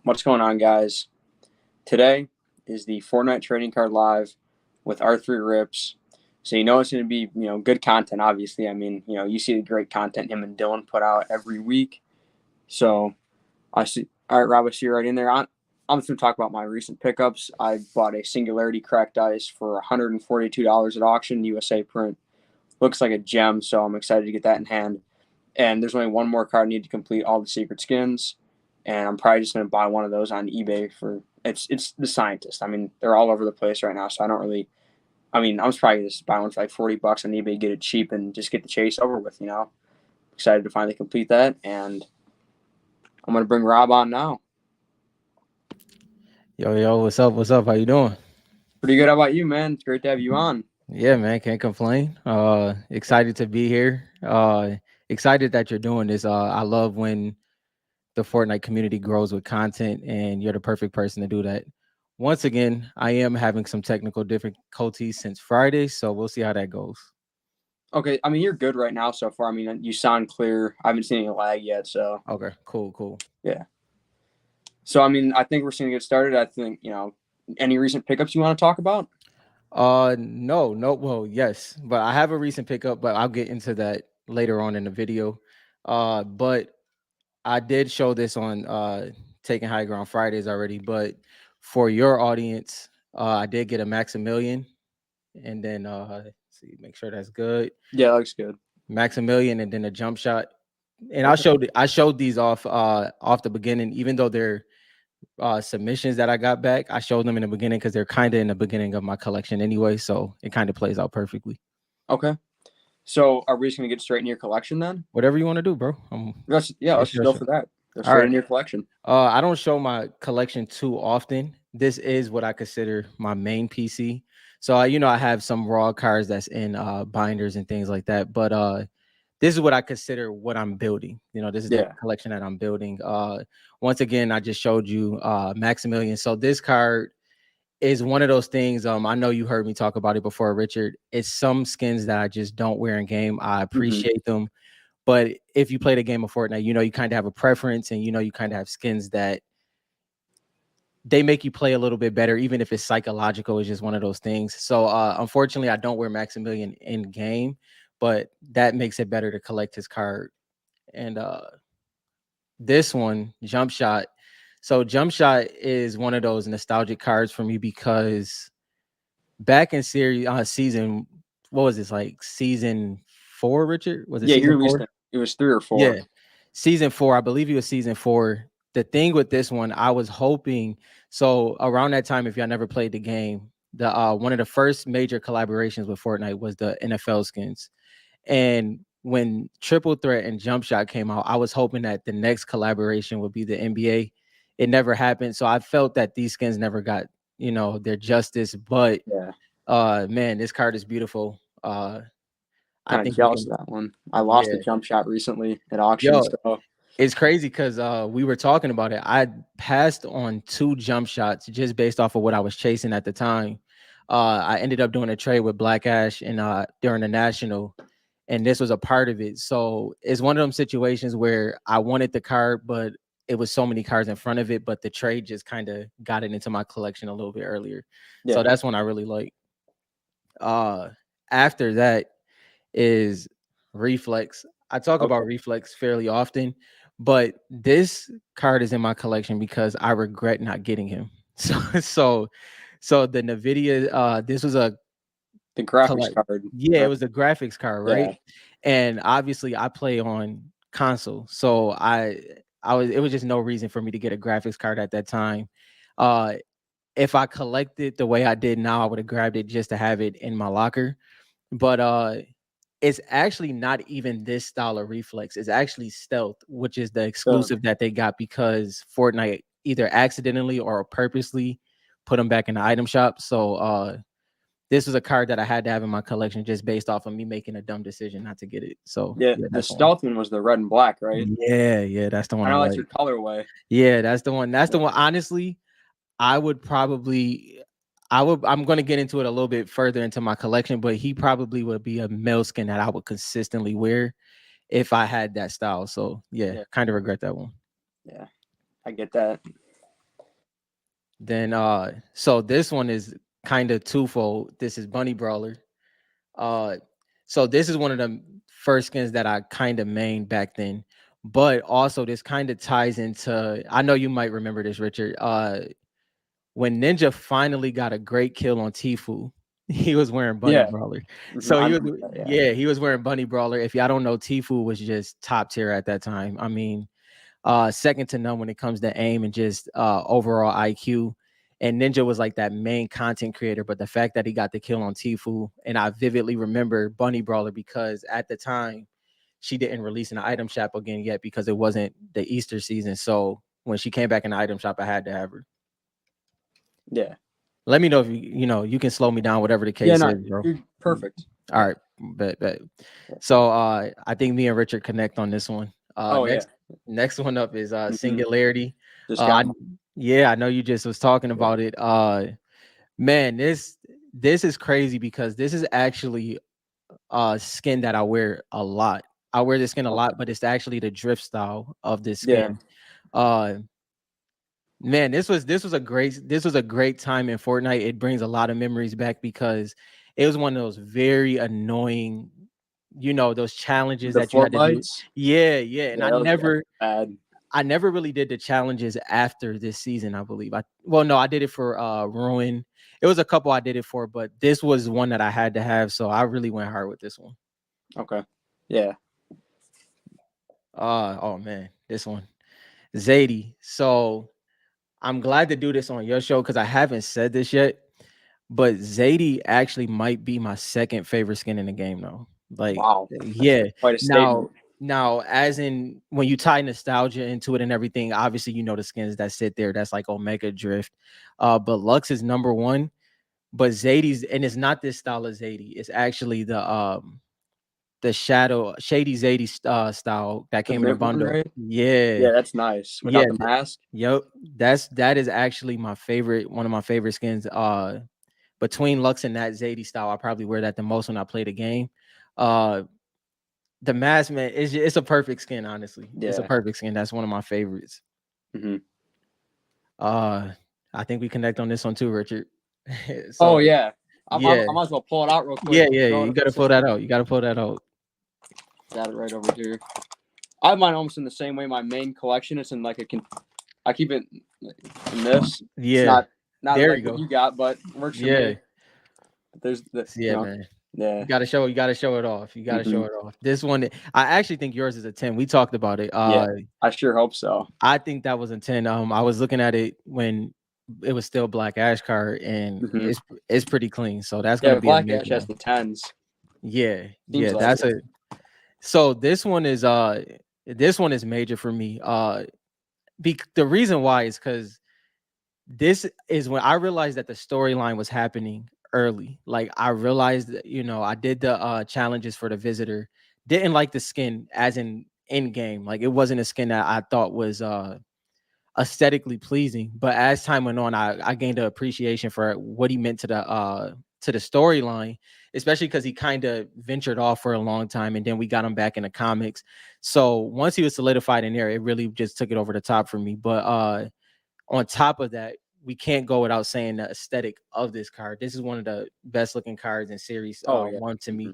What's going on, guys? Today is the Fortnite Trading Card Live with r3rips. So you know it's going to be good content. Obviously, I mean you see the great content him and Dylan put out every week. So I see. All right, Rob, I see you right in there. I'm just going to talk about my recent pickups. I bought a Singularity cracked ice for $142 at auction, USA print. Looks like a gem, so I'm excited to get that in hand. And there's only one more card I need to complete all the secret skins, and I'm probably just gonna buy one of those on eBay for it's the scientist. I mean, they're all over the place right now, so I don't really. I mean, I'm probably just buy one for like $40 on eBay, get it cheap, and just get the chase over with. Excited to finally complete that, and I'm gonna bring Rob on now. Yo, what's up? What's up? How you doing? Pretty good. How about you, man? It's great to have you on. Yeah, man, can't complain. Excited to be here. Excited that you're doing this. I love when the Fortnite community grows with content, and you're the perfect person to do that. Once again, I am having some technical difficulties since Friday, so we'll see how that goes. Okay, I mean you're good right now so far. I mean you sound clear. I haven't seen any lag yet, so Okay, cool. yeah. So I mean I think we're just gonna get started. I think any recent pickups you want to talk about? No. Well, yes, but I have a recent pickup, but I'll get into that later on in the video. But I did show this on Taking High Ground Fridays already, but for your audience, I did get a Maximilian, and then let's see, make sure that's good. Yeah, that looks good. Maximilian, and then a jump shot. And Okay. I showed these off the beginning, even though they're submissions that I got back. I showed them in the beginning because they're kind of in the beginning of my collection anyway, so it kind of plays out perfectly. Okay. So are we just gonna get straight in your collection then? Whatever you want to do, bro. Let's just Your go show. for that. Go All straight right. in your collection. I don't show my collection too often. This is what I consider my main PC. So I have some raw cards that's in binders and things like that. But this is what I consider what I'm building. This is the Yeah. collection that I'm building. Once again, I just showed you Maximilian. So this card is one of those things. I know you heard me talk about it before, Richard. It's some skins that I just don't wear in game. I appreciate them. But if you play the game of Fortnite, you kind of have a preference, and you kind of have skins that they make you play a little bit better, even if it's psychological. It's just one of those things. So unfortunately, I don't wear Maximilian in game, but that makes it better to collect his card. And this one, Jump Shot. So Jump Shot is one of those nostalgic cards for me because back in series season, what was this, like season 4, Richard? Was it Yeah, he season released 4? it. It was 3 or 4. Yeah. Season 4, I believe it was season 4. The thing with this one, I was hoping, so around that time, if y'all never played the game, the one of the first major collaborations with Fortnite was the NFL skins. And when Triple Threat and Jump Shot came out, I was hoping that the next collaboration would be the NBA. It never happened. So I felt that these skins never got, their justice. But Yeah. man, this card is beautiful. I Kind of think you jealous can, of that one. I lost a yeah. jump shot recently at auction, Yo, so it's crazy because we were talking about it. I passed on 2 jump shots just based off of what I was chasing at the time. I ended up doing a trade with Black Ash and during the national, and this was a part of it. So it's one of them situations where I wanted the card, but it was so many cards in front of it, but the trade just kind of got it into my collection a little bit earlier. So yeah. that's one I really like. After that is Reflex. I talk about Okay. Reflex fairly often, but this card is in my collection because I regret not getting him. So the Nvidia, this was a The graphics collect. card. Yeah, it Right? was a graphics card, right? Yeah. And obviously, I play on console, so I was it was just no reason for me to get a graphics card at that time. Uh, if I collected the way I did now, I would have grabbed it just to have it in my locker. But it's actually not even this style of reflex. It's actually stealth, which is the So exclusive that they got because Fortnite either accidentally or purposely put them back in the item shop. So this was a card that I had to have in my collection just based off of me making a dumb decision not to get it. So yeah, yeah, the that's the one. stealth one was the red and black, right? Yeah, that's the one I I know that's your like. colorway. Yeah, that's the one. That's the Yeah. one. Honestly, I would probably I'm gonna get into it a little bit further into my collection, but he probably would be a male skin that I would consistently wear if I had that style. So yeah, Yeah. kind of regret that one. Yeah. I get that. Then so this one is kind of twofold. This is Bunny Brawler. Uh so this is one of the first skins that I kind of mained back then. But also this kind of ties into, I know you might remember this, Richard. When Ninja finally got a great kill on Tfue, he was wearing Bunny Yeah. Brawler. Mhm. So I he was, remember that. Yeah. yeah, he was wearing Bunny Brawler. If y'all don't know, Tfue was just top tier at that time. I mean, second to none when it comes to aim and just overall IQ. And Ninja was like that main content creator, but the fact that he got the kill on Tfue, and I vividly remember Bunny Brawler because at the time she didn't release an item shop again yet because it wasn't the Easter season. So when she came back in the item shop, I had to have her. Yeah. Let me know if you can slow me down, whatever the Yeah. case No, is, bro. you're perfect. All Yeah. right, bet. So I think me and Richard connect on this one. Oh yeah. Next one up is Mhm. Singularity. Just got Yeah, I know you just was talking yeah. about it. Man, this is crazy because this is actually skin that I wear a lot. I wear this skin a Okay. lot, but it's actually the drift style of this Yeah. skin. Uh Man, this was a great time in Fortnite. It brings a lot of memories back because it was one of those very annoying, those challenges The that you had to do. Fortnites. Yeah, yeah. And Yeah. I Those are never bad. I never really did the challenges after this season, I believe. Well, no, I did it for Ruin. It was a couple I did it for, but this was one that I had to have, so I really went hard with this one. Okay. Yeah. Oh man, this one. Zadie. So I'm glad to do this on your show because I haven't said this yet, but Zadie actually might be my second favorite skin in the game though. Like, Wow. That's yeah. quite a Now, statement. now, as in when you tie nostalgia into it and everything, obviously you know the skins that sit there. That's like Omega Drift. But Lux is number one. But Zadie's, and it's not this style of Zadie. It's actually the shadow shady Zadie style that The came in a mint one, bundle. right? Yeah. Yeah. That's nice. Yeah. Without the mask. Yep. That is actually my favorite, one of my favorite skins. Between Lux and that Zadie style, I probably wear that the most when I play the game. Uh the mask, man, it's a perfect skin, honestly. It's a Yeah. perfect skin. That's one of my favorites. Hmm. Uh I think we connect on this one too, Richard. Oh So yeah. yeah. I might as well pull it out real quick. Yeah. Throw it You up in the gotta pull that system. out. You gotta pull that out. Got it right over here. I have mine almost in the same way. My main collection is in like I keep it in this. It's Yeah. not There you like what go. you got, but works for Yeah. me. There's the Yeah, man. yeah. You gotta show it off. You gotta Hmm. show it off. This one, I actually think yours is a 10. We talked about it. Yeah. I sure hope so. I think that was a 10. I was looking at it when it was still Black Ash card, and Hmm. it's pretty clean. So that's gonna Yeah, be a Black major Ash has one. the tens. Yeah, Seems yeah. like That's it. a So this one is major for me. The reason why is because this is when I realized that the storyline was happening early. Like I realized that, I did the challenges for the visitor. Didn't like the skin as in game. Like it wasn't a skin that I thought was aesthetically pleasing. But as time went on, I gained an appreciation for what he meant to the storyline, especially because he kind of ventured off for a long time, and then we got him back in the comics. So once he was solidified in there, it really just took it over the top for me. But on top of that, we can't go without saying the aesthetic of this card. This is one of the best looking cards in series Oh yeah. one to me.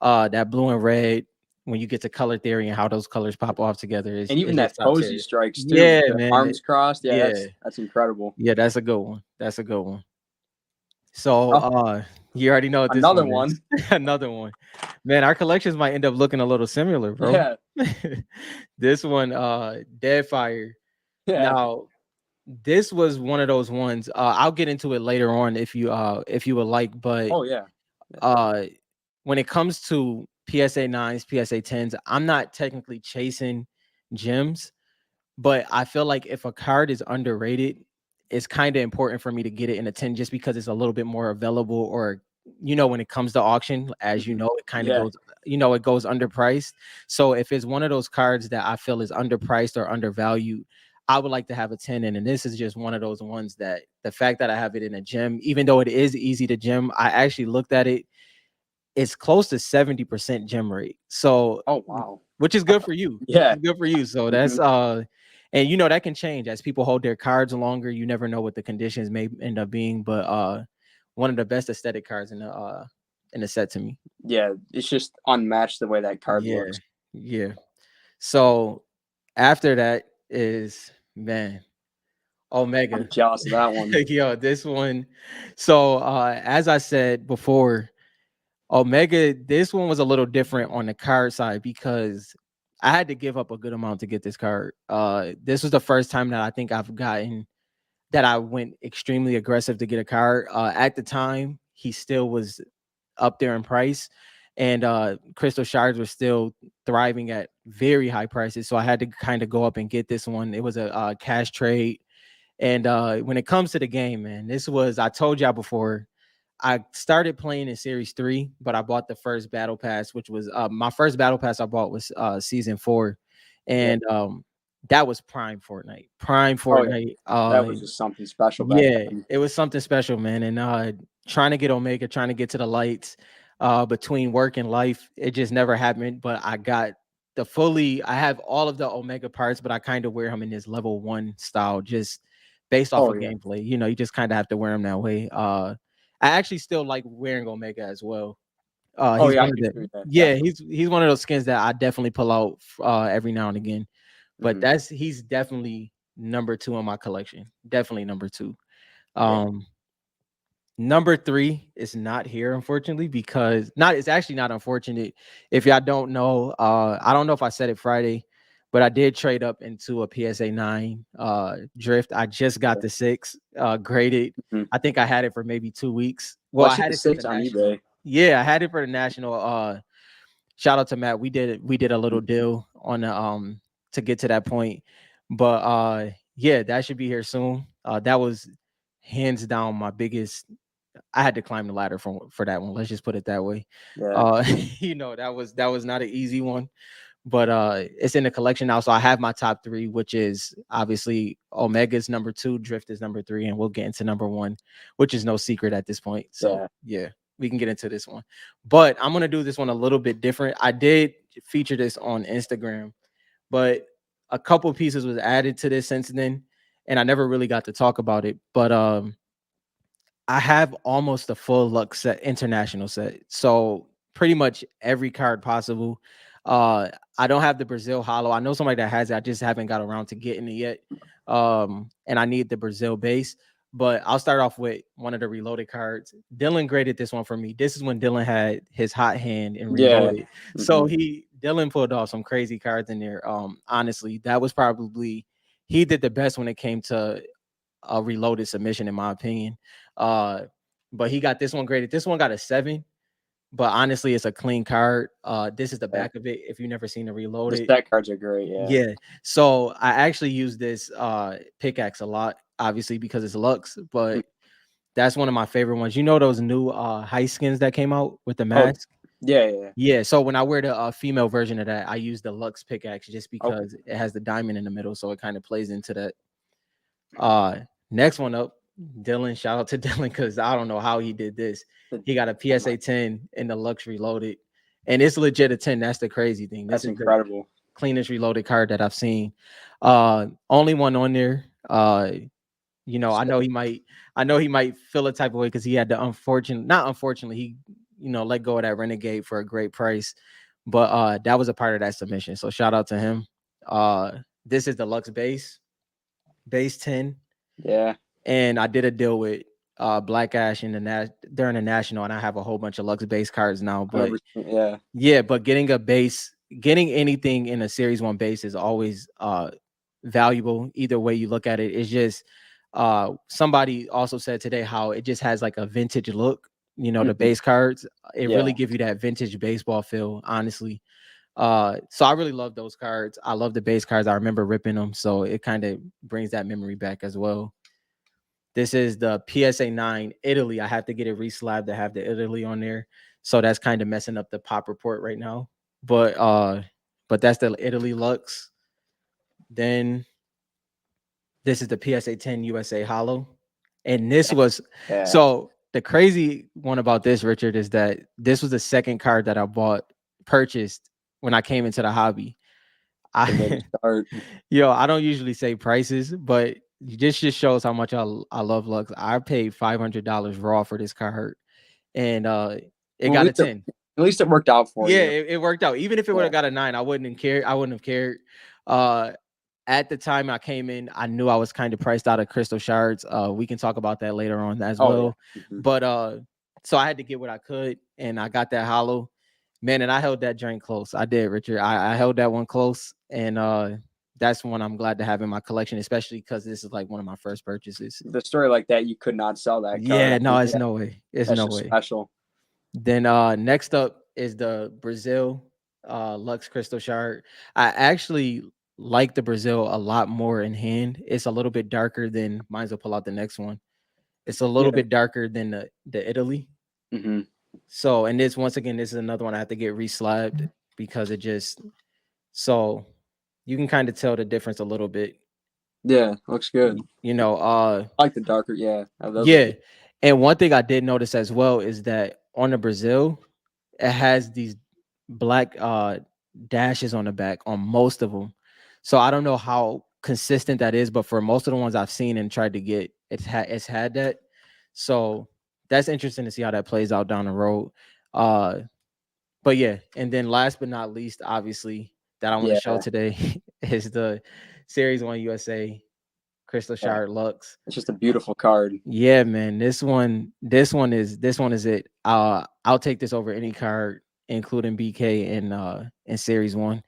Hmm. That blue and red, when you get to color theory and how those colors pop off together, And even is that just top posy tier. strikes too Yeah, with the man. arms crossed. Yeah, Yeah, that's incredible. yeah, that's a good one. That's a good one. So Oh, you already know what this another one one. is. Another one. Man, our collections might end up looking a little similar, bro. Yeah. This one, Deadfire. Yeah. Now, this was one of those ones. I'll get into it later on if you would like, but Oh yeah. uh when it comes to PSA 9s, PSA 10s, I'm not technically chasing gems, but I feel like if a card is underrated, it's kind of important for me to get it in a 10 just because it's a little bit more available, or when it comes to auction, as Hmm. it kind of Yeah. goes, it goes underpriced. So if it's one of those cards that I feel is underpriced or undervalued, I would like to have a 10 in. And this is just one of those ones that the fact that I have it in a gem, even though it is easy to gem, I actually looked at it, it's close to 70% gem rate. So Oh wow. which is good for you. Which Yeah. is good for you. So Hmm. that's And that can change as people hold their cards longer. You never know what the conditions may end up being, but one of the best aesthetic cards in the set to me. Yeah, it's just unmatched the way that card Yeah, looks. yeah. So after that is, man, I'm Omega. jealous of that one. Yo, this one. So as I said before, Omega, this one was a little different on the card side because I had to give up a good amount to get this card. This was the first time that I think I've gotten that I went extremely aggressive to get a card. At the time, he still was up there in price, and crystal shards were still thriving at very high prices. So I had to kind of go up and get this one. It was a cash trade. And when it comes to the game, man, this was, I told y'all before, I started playing in Series 3, but I bought the first battle pass, which was my first battle pass I bought was season 4. Yeah. And that was prime Fortnite. Prime Oh yeah, Fortnite. that was just something special back Yeah, then. it was something special, man. And trying to get Omega, trying to get to the lights, between work and life, it just never happened. But I got I have all of the Omega parts, but I kind of wear them in this level 1 style, just based off Oh of yeah. gameplay. You just kind of have to wear them that way. I actually still like wearing Omega as well. Oh He's yeah, I one of do the too. Yeah, Yeah, definitely. he's one of those skins that I definitely pull out every now and again. But Hmm. he's definitely number 2 in my collection. Definitely number 2. Yeah. Um, Number 3 is not here, unfortunately, because not it's actually not unfortunate. If y'all don't know, I don't know if I said it Friday, but I did trade up into a PSA 9 drift. I just got Yeah. the 6 graded. Hmm. I think I had it for maybe 2 weeks. Well, Well, I I see had the it for the six on national. eBay. Yeah, I had it for the national. Shout out to Matt. We did a little Mhm. deal on the to get to that point. But yeah, that should be here soon. That was hands down my biggest. I had to climb the ladder for that one. Let's just put it that way. Yeah. Uh, that was not an easy one, but it's in the collection now. So I have my top 3, which is obviously Omega's number 2, Drift is number 3, and we'll get into number 1, which is no secret at this point. So Yeah. yeah, we can get into this one. But I'm gonna do this one a little bit different. I did feature this on Instagram, but a couple pieces was added to this since then, and I never really got to talk about it. But I have almost a full Lux set, international set. So pretty much every card possible. Uh, I don't have the Brazil Hollow. I know somebody that has it. I just haven't got around to getting it yet. And I need the Brazil base. But I'll start off with one of the reloaded cards. Dylan graded this one for me. This is when Dylan had his hot hand and Yeah. reloaded. So Hmm. Dylan pulled off some crazy cards in there. Honestly, that was probably he did the best when it came to a reloaded submission, in my opinion. Uh, but he got this one graded. This one got a 7, but honestly, it's a clean card. This is the Yeah. back of it. If you've never seen a The reloaded, stat cards are great. Yeah. yeah. So I actually use this pickaxe a lot, obviously because it's Lux, Mm. but that's one of my favorite ones. You know those new high skins that came out with the Oh mask? yeah. Yeah. Yeah. So when I wear the female version of that, I use the Lux pickaxe just Okay. because it has the diamond in the middle, so it kind of plays into that. Next one up, Dylan. Shout out to Dylan because I don't know how he did this. The- He got a oh my, PSA 10 in the Lux Reloaded, and it's legit a 10. That's the crazy thing. This that's is the incredible. cleanest reloaded card that I've seen. Only one on there. I know Sick. he might feel a type of way because he had the not unfortunately, he let go of that Renegade for a great price. But that was a part of that submission. So shout out to him. This is the Lux base 10. Yeah. And I did a deal with Black Ash in during the national, and I have a whole bunch of Lux base cards now. But 100%. Yeah. yeah, but getting anything in a series 1 base is always valuable. Either way you look at it, it's just somebody also said today how it just has like a vintage look. The Hmm. base cards, it really Yeah. give you that vintage baseball feel, honestly. So I really love those cards. I love the base cards. I remember ripping them, so it kind of brings that memory back as well. This is the PSA 9 Italy. I have to get it reslabbed to have the Italy on there. So that's kind of messing up the pop report right now. But that's the Italy Lux. Then this is the PSA 10 USA Hollow. And this was Yeah. so the crazy one about this, Richard, is that this was the second card that I purchased when I came into the hobby. Good way to I start. yo, I don't usually say prices, but this just shows how much I love Lux. I paid $500 raw for this card, and it Well, got a 10. at least it worked out for Yeah, you. it worked out. Even if it would Yeah. have got a 9, I wouldn't have cared. I wouldn't have cared. Uh, at the time I came in, I knew I was kind of priced out of crystal shards. We can talk about that later on as Oh yeah. well. But so I had to get what I could, and I got that hollow, man. And I held that joint close. I did, Richard. I held that one close, and that's one I'm glad to have in my collection, especially because this is like one of my first purchases. The story like that, you could not sell that card. Yeah, I no, mean, it's no way. It's that's no just way. special. Then next up is the Brazil Lux Crystal Shard. I actually like the Brazil a lot more in hand. It's a little bit darker than might as well pull out the next one. It's a little Yeah. bit darker than the Italy. Hmm. So, and this once again, this is another one I have to get reslabbed because it just so you can kind of tell the difference a little bit. Yeah, looks good. You know, I like the darker. Yeah, those look yeah. good. And one thing I did notice as well is that on the Brazil, it has these black dashes on the back on most of them. So I don't know how consistent that is, but for most of the ones I've seen and tried to get, it's had that. So that's interesting to see how that plays out down the road. Uh, but yeah, and then last but not least, obviously that I want to show Yeah, today is the Series One USA Crystal yeah. Shard Lux. It's just a beautiful card. Yeah, man. This one is it. I'll take this over any card, including BK in Series One.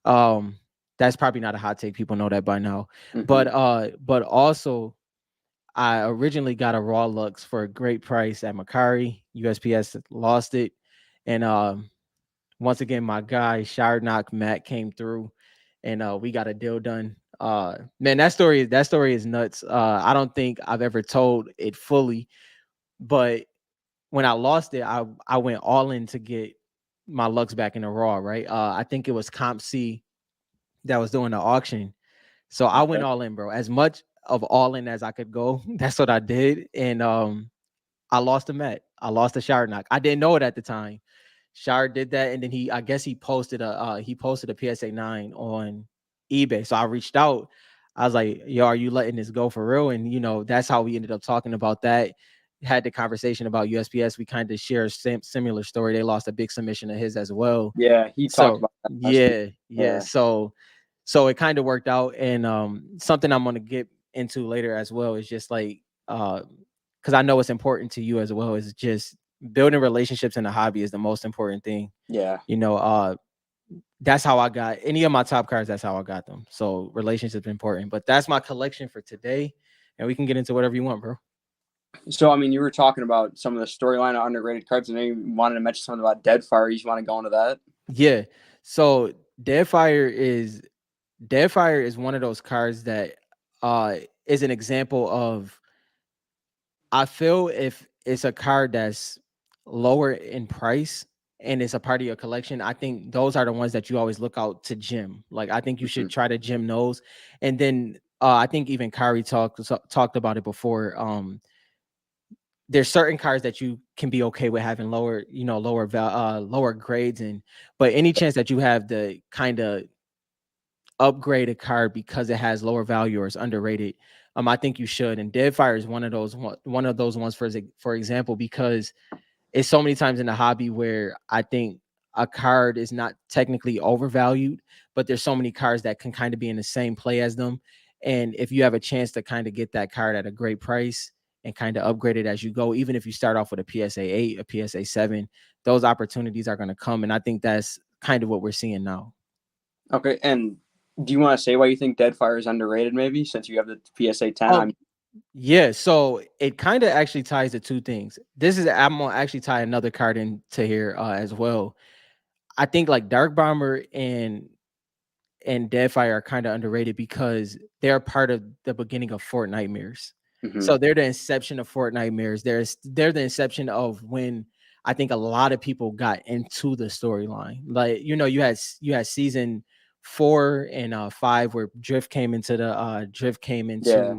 Um, that's probably not a hot take. People know that by now. Hmm. But also I originally got a raw Lux for a great price at Macari. USPS lost it. And once again, my guy Shard Knock Matt came through and we got a deal done. Man, that story is nuts. I don't think I've ever told it fully, but when I lost it, I went all in to get my Lux back in the raw, right? I think it was Comp C that was doing the auction. So I went Okay. all in, bro. As much of all in as I could go. That's what I did. And I lost a Met. I lost a Shard Knock. I didn't know it at the time. Shard did that, and then I guess he posted a PSA 9 on eBay. So I reached out. I was like, "Yo, are you letting this go for real?" And that's how we ended up talking about that. Had the conversation about USPS. We kind of share a similar story. They lost a big submission of his as well. Yeah, he talked So about that last week. yeah. Yeah. So it kind of worked out, and something I'm gonna get into later as well is just like because I know it's important to you as well. Is just building relationships in the hobby is the most important thing. Yeah. You know, that's how I got any of my top cards. That's how I got them. So relationships important. But that's my collection for today, and we can get into whatever you want, bro. So, I mean, you were talking about some of the storyline of underrated cards, and then you wanted to mention something about Deadfire. You just want to go into that? Yeah. So Deadfire is one of those cards that is an example of I feel if it's a card that's lower in price and it's a part of your collection, I think those are the ones that you always look out to gem. Like I think you Hmm. should try to gem those. And then I think even Kyrie talked about it before. There's certain cards that you can be okay with having lower grades in, but any chance that you have the kind of upgrade a card because it has lower value or is underrated, I think you should. And Deadfire is one of those ones for example, because it's so many times in the hobby where I think a card is not technically overvalued, but there's so many cards that can kind of be in the same play as them. And if you have a chance to kind of get that card at a great price and kind of upgrade it as you go, even if you start off with a PSA 8, a PSA 7, those opportunities are going to come. And I think that's kind of what we're seeing now. Okay. And do you want to say why you think Deadfire is underrated, maybe, since you have the PSA 10? Oh, yeah, so it kind of actually ties to two things. I'm gonna actually tie another card into here as well. I think like Dark Bomber and Deadfire are kind of underrated because they're part of the beginning of Fortnite mirrors. Mm-hmm. So they're the inception of Fortnite mirrors. They're the inception of when I think a lot of people got into the storyline. Like you had season 4 and 5 where Drift came into Yeah.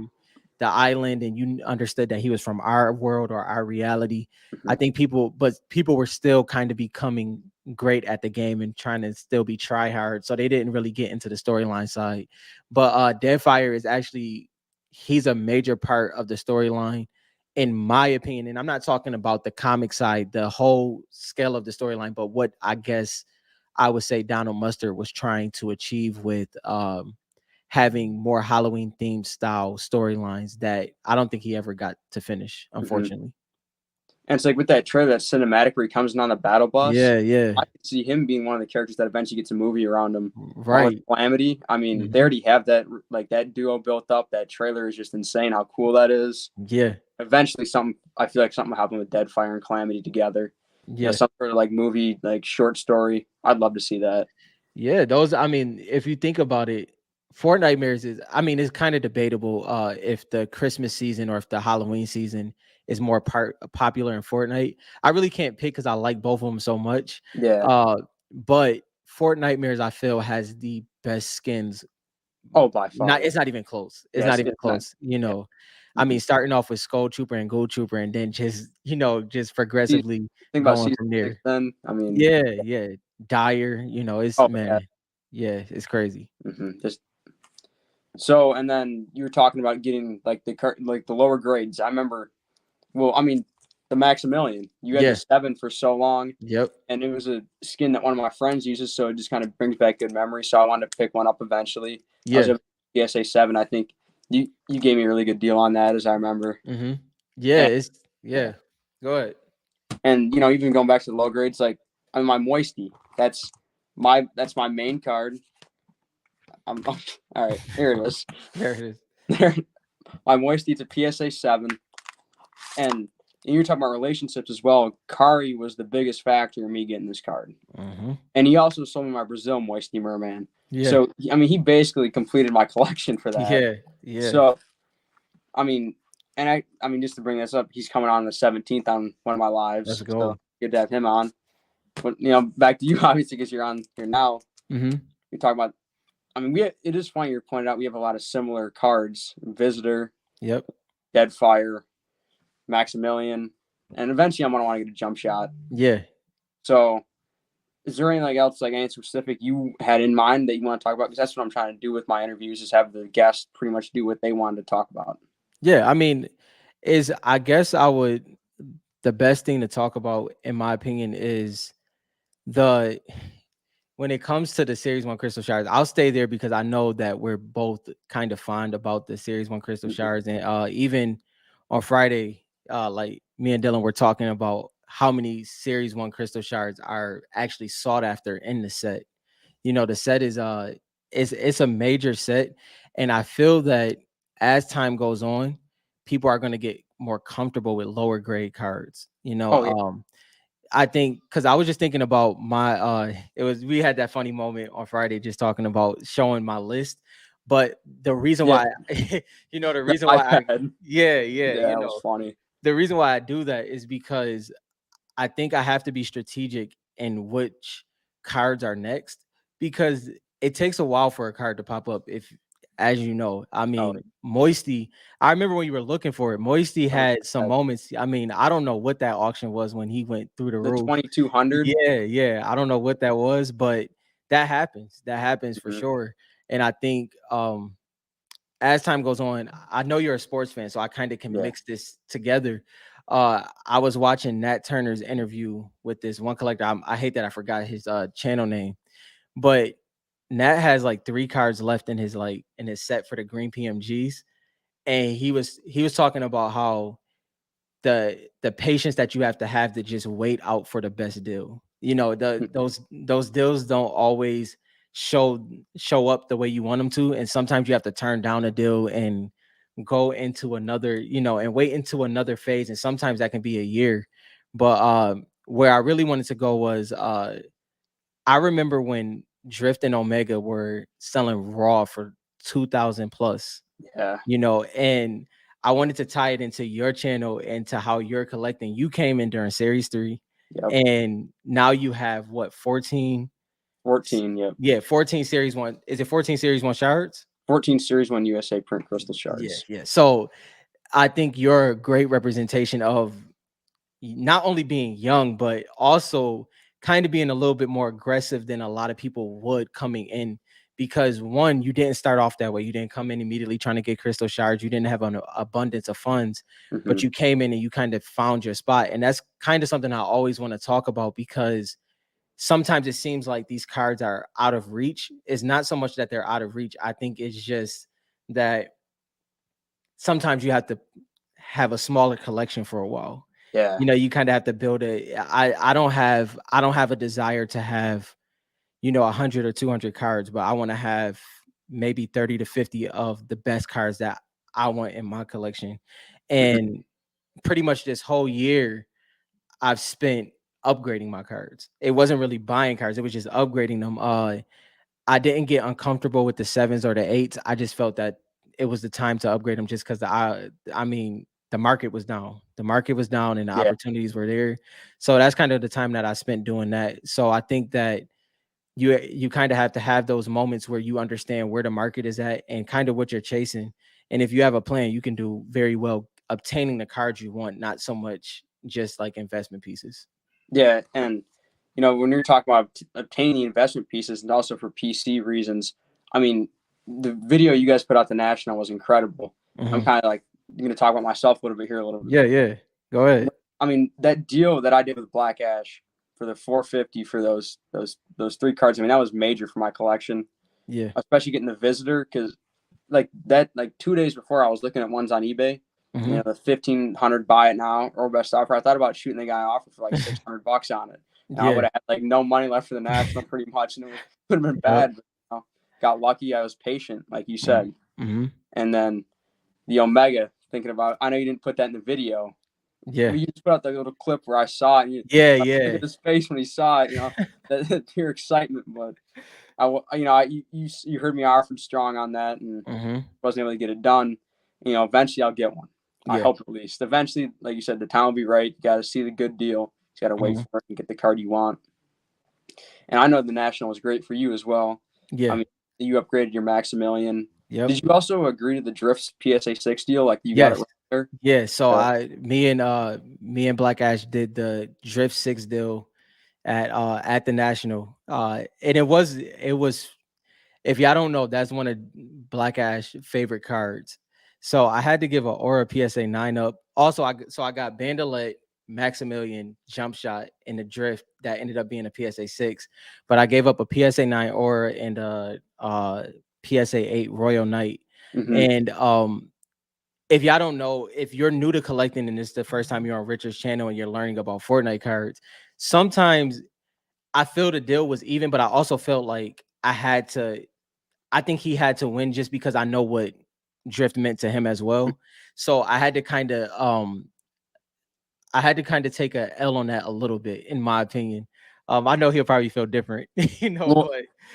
the island and you understood that he was from our world or our reality, I Mhm. think people were still kind of becoming great at the game and trying to still be try hard. So they didn't really get into the storyline side. But Deadfire is actually, he's a major part of the storyline, in my opinion. And I'm not talking about the comic side, the whole scale of the storyline, but what I guess I would say Donald Mustard was trying to achieve with having more Halloween themed style storylines that I don't think he ever got to finish, Mhm. unfortunately. And it's like with that trailer, that cinematic where he comes in on the battle bus. Yeah, yeah. I could see him being one of the characters that eventually gets a movie around him. Along with Right. Calamity. I mean, they Mhm. already have that like that duo built up. That trailer is just insane. How cool that is. Yeah. Eventually, something I feel like something will happen with Deadfire and Calamity together. Yeah. Some sort of like movie, like short story. I'd love to see that. Yeah, those, I mean, if you think about it, Fortnitemares is, I mean, it's kind of debatable if the Christmas season or if the Halloween season is more popular in Fortnite. I really can't pick because I like both of them so much. Yeah. But Fortnitemares, I feel, has the best skins. Oh, by far. Not, Yeah. it's not even close. It's not Yes, even it's not. close. You Yeah. know, I Mm-hmm. mean, starting off with Skull Trooper and Gold Trooper, and then just, just Think progressively about going season from 6 there. then. I mean, Yeah, yeah. Dire, it's, oh yeah. man, yeah, it's crazy. Just so, and then you were talking about getting like the lower grades. I remember. Well, I mean, the Maximilian. You had the Yeah. 7 for so long, Yep. and it was a skin that one of my friends uses, so it just kind of brings back good memories. So I wanted to pick one up eventually. I was Yeah. able to PSA 7. I think you gave me a really good deal on that, as I remember. Mm-hmm. Yeah. And It's, yeah, yeah. Go ahead. and even going back to the low grades, like I mean, my Moisty. That's my main card. All right. Here it is. There it is. There, my Moisty. It's a PSA 7, and you're talking about relationships as well. Kari was the biggest factor in me getting this card. Mm-hmm. And he also sold me my Brazil Moisty Merman. Yeah. So, I mean, he basically completed my collection for that. Yeah. Yeah. So, I mean, and I mean, just to bring this up, he's coming on the 17th on one of my Let's lives. So, go. good to have him on. But, back to you, obviously, because you're on here now. Mm-hmm. We talk about, I mean, it is funny you pointed out we have a lot of similar cards Visitor, Yep. Deadfire, Maximilian, and eventually I'm going to want to get a jump shot. Yeah. So, is there anything else, like anything specific you had in mind that you want to talk about? Because that's what I'm trying to do with my interviews, is have the guests pretty much do what they wanted to talk about. Yeah. I mean, I guess the best thing to talk about, in my opinion, is the when it comes to the Series 1 Crystal Showers. I'll stay there because I know that we're both kind of fond about the Series 1 Crystal Mm-hmm. Showers. And even on Friday, like me and Dylan were talking about how many Series 1 Crystal Showers are actually sought after in the set. The set is it's a major set. And I feel that as time goes on, people are going to get more comfortable with lower grade cards. Oh yeah, I think, because I was just thinking about we had that funny moment on Friday just talking about showing my list. But the reason yeah. why the The reason why iPad. yeah, Yeah, that was funny. the reason why I do that is because I think I have to be strategic in which cards are next, because it takes a while for a card to pop up. If, as you know, I Oh, mean, Moisty, I remember when you were looking for it, Moisty oh had some yeah. moments. I mean, I don't know what that auction was when he went through the The roof. 2200. Yeah, yeah. I don't know what that was, but that happens. That happens for Mm-hmm. sure. And I think as time goes on, I know you're a sports fan, so I kind of can Yeah. mix this together. I was watching Nat Turner's interview with this one collector. I hate that I forgot his channel name, but Nat has like 3 cards left in his set for the green PMGs, and he was talking about how the patience that you have to just wait out for the best deal. Mm-hmm. Those deals don't always show up the way you want them to, and sometimes you have to turn down a deal and go into another, and wait into another phase, and sometimes that can be a year. But where I really wanted to go was I remember when Drift and Omega were selling raw for 2,000 plus, Yeah. and I wanted to tie it into your channel and to how you're collecting. You came in during Series 3, Yep. and now you have what, 14? 14. Yep. Yeah, 14 Series 1. Is it 14 Series 1 shards? 14 Series 1 USA print crystal Yeah, shards. yeah. So I think you're a great representation of not only being young, but also kind of being a little bit more aggressive than a lot of people would coming in. Because one, you didn't start off that way. You didn't come in immediately trying to get crystal shards. You didn't have an abundance of funds, Mm-hmm. but you came in and you kind of found your spot. And that's kind of something I always want to talk about, because sometimes it seems like these cards are out of reach. It's not so much that they're out of reach. I think it's just that sometimes you have to have a smaller collection for a while. Yeah. You know, you kind of have to build a I don't have a desire to have, 100 or 200 cards, but I want to have maybe 30 to 50 of the best cards that I want in my collection. Mm-hmm. And pretty much this whole year I've spent upgrading my cards. It wasn't really buying cards, it was just upgrading them. I didn't get uncomfortable with the sevens or the eights. I just felt that it was the time to upgrade them, just because I mean, the market was down. The market was down and the Yeah. opportunities were there. So that's kind of the time that I spent doing that. So I think that you kind of have to have those moments where you understand where the market is at and kind of what you're chasing. And if you have a plan, you can do very well obtaining the cards you want, not so much just like investment pieces. Yeah. And, when you're talking about obtaining the investment pieces and also for PC reasons, I mean, the video you guys put out the National was incredible. I'm Mhm. kind of like going to talk about myself a little bit here, a little bit. Yeah, yeah. Go ahead. I mean, that deal that I did with Black Ash for the 450 for those three cards. I mean, that was major for my collection, Yeah. especially getting the visitor, because like that, like 2 days before I was looking at ones on eBay. Hmm. The 1,500 buy it now or best offer. I thought about shooting the guy offer for like $600 on it. And I would Yeah. have had like no money left for the National pretty much, and it would have been Yep. bad. But, got lucky. I was patient, like you Mhm. said. Mhm. And then the Omega, thinking about. I know you didn't put that in the video, Yeah. but you just put out the little clip where I saw it. And Yeah, look yeah. at his face when he saw it. That pure excitement. But you heard me offered strong on that, and Mhm. wasn't able to get it done. Eventually I'll get one. I Yeah. hope at least. Eventually, like you said, the time will be right. You got to see the good deal. You got to wait Mhm. for it and get the card you want. And I know the National was great for you as well. I Yeah. mean, you upgraded your Maximilian. Yep. Did you also agree to the Drifts PSA 6 deal? Like you got it Yes. right there? Yeah. So So me and Black Ash did the Drift 6 deal at the National. And it was if y'all don't know, that's one of Black Ash favorite cards. So I had to give a Aura PSA 9 up. Also, I got Bandalet, Maximilian, Jump Shot, and the Drift that ended up being a PSA 6. But I gave up a PSA 9 Aura and a PSA 8 Royal Knight. hmm And if y'all don't know, if you're new to collecting and this is the first time you're on Richard's channel and you're learning about Fortnite cards, sometimes I feel the deal was even, but I also felt like I think he had to win just because I know what Drift meant to him as well. So I had to kind of take a L on that a little bit, in my opinion. I know he'll probably feel different, well,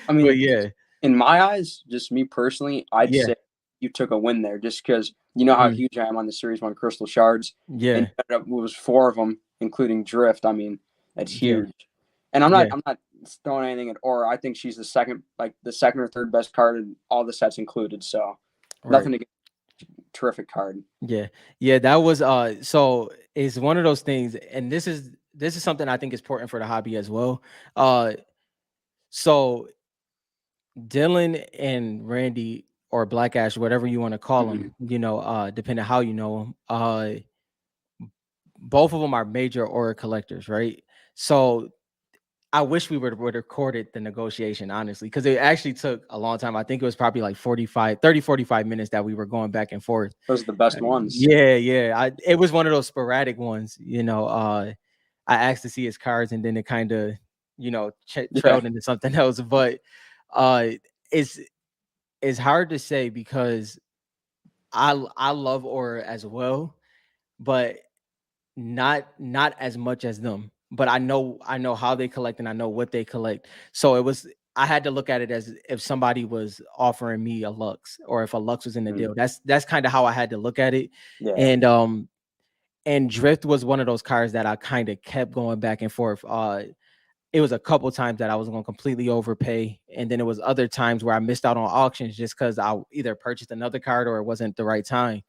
I but mean, yeah, in my eyes, just me personally, I'd yeah, say you took a win there, just because you know how mhm, huge I am on the Series 1 Crystal Shards, and yeah, it was four of them, including Drift. I mean, that's yeah, huge. And I'm not yeah, I'm not throwing anything at Aura. I think she's the second or third best card in all the sets included. So right. nothing to get. Terrific card. Yeah. Yeah, that was so it's one of those things, and this is something I think is important for the hobby as well. Uh so Dylan and Randy, or Black Ash, whatever you want to call hmm them, depending how you know them, both of them are major aura collectors, right? So I wish we would recorded the negotiation, honestly, because it actually took a long time. I think it was probably like 45 minutes that we were going back and forth. Those are the best ones. Yeah, yeah. It was one of those sporadic ones, I asked to see his cards, and then it kind of, Yeah. trailed into something else. But uh, it's it's hard to say because I love Aura as well, but not as much as them. But I know how they collect and I know what they collect. So I had to look at it as if somebody was offering me a Lux, or if a Lux was in the Mhm. deal. That's kind of how I had to look at it. Yeah. And Drift was one of those cards that I kind of kept going back and forth. it was a couple times that I was going to completely overpay, and then it was other times where I missed out on auctions just because I either purchased another card or it wasn't the right time.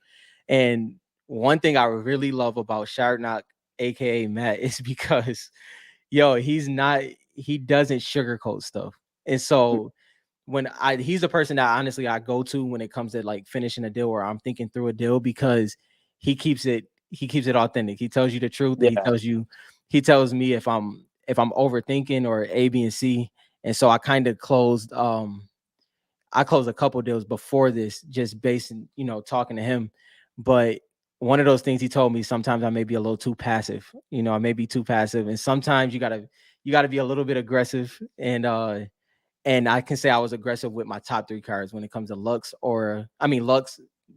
And one thing I really love about Sharnock, aka Matt, is because he doesn't sugarcoat stuff. And so he's the person that honestly I go to when it comes to like finishing a deal or I'm thinking through a deal, because he keeps it authentic. He tells you the truth, and Yeah. he tells me if I'm overthinking or A, B, and C. And so I closed a couple deals before this just based on, talking to him. But one of those things he told me, sometimes I may be a little too passive. I may be too passive. And sometimes you gotta be a little bit aggressive. And I can say I was aggressive with my top 3 cards when it comes to Lux,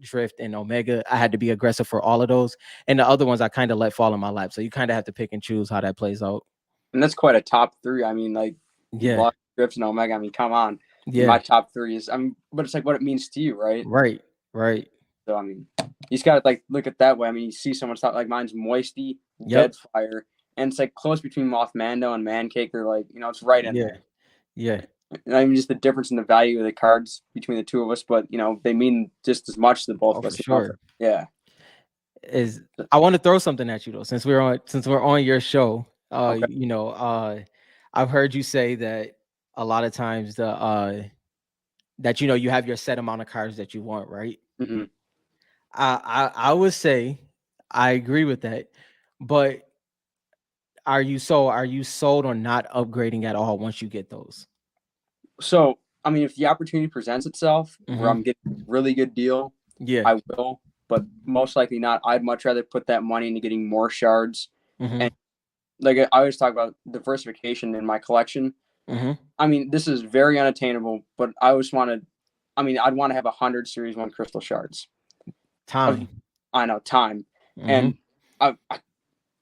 Drift, and Omega. I had to be aggressive for all of those. And the other ones I kind of let fall in my lap. So you kind of have to pick and choose how that plays out. And that's quite a top 3. I mean, like Yeah. Lux, Drift, and Omega. I mean, come on. Yeah. My top 3 is, but it's like what it means to you, right? Right. Right. So I mean, you just gotta like look at that way. I mean, you see someone's top, like mine's Moisty, Yep. Deadfire, and it's like close between Mothmando and Mancake. They're like, it's right in Yeah. there. Yeah. And I mean, just the difference in the value of the cards between the two of us, but they mean just as much to both Oh, of for us. sure. Yeah. I want to throw something at you though, since we're on your show. Okay. I've heard you say that a lot of times that you have your set amount of cards that you want, right? Mm-hmm. I would say I agree with that, but are you sold on not upgrading at all once you get those? So I mean, if the opportunity presents itself where I'm getting a really good deal, Yeah. I will. But most likely not. I'd much rather put that money into getting more shards. And like I always talk about diversification in my collection. I mean, this is very unattainable, but I always wanted. I mean, I'd want to have 100 Series 1 crystal shards. Time. I know time, and I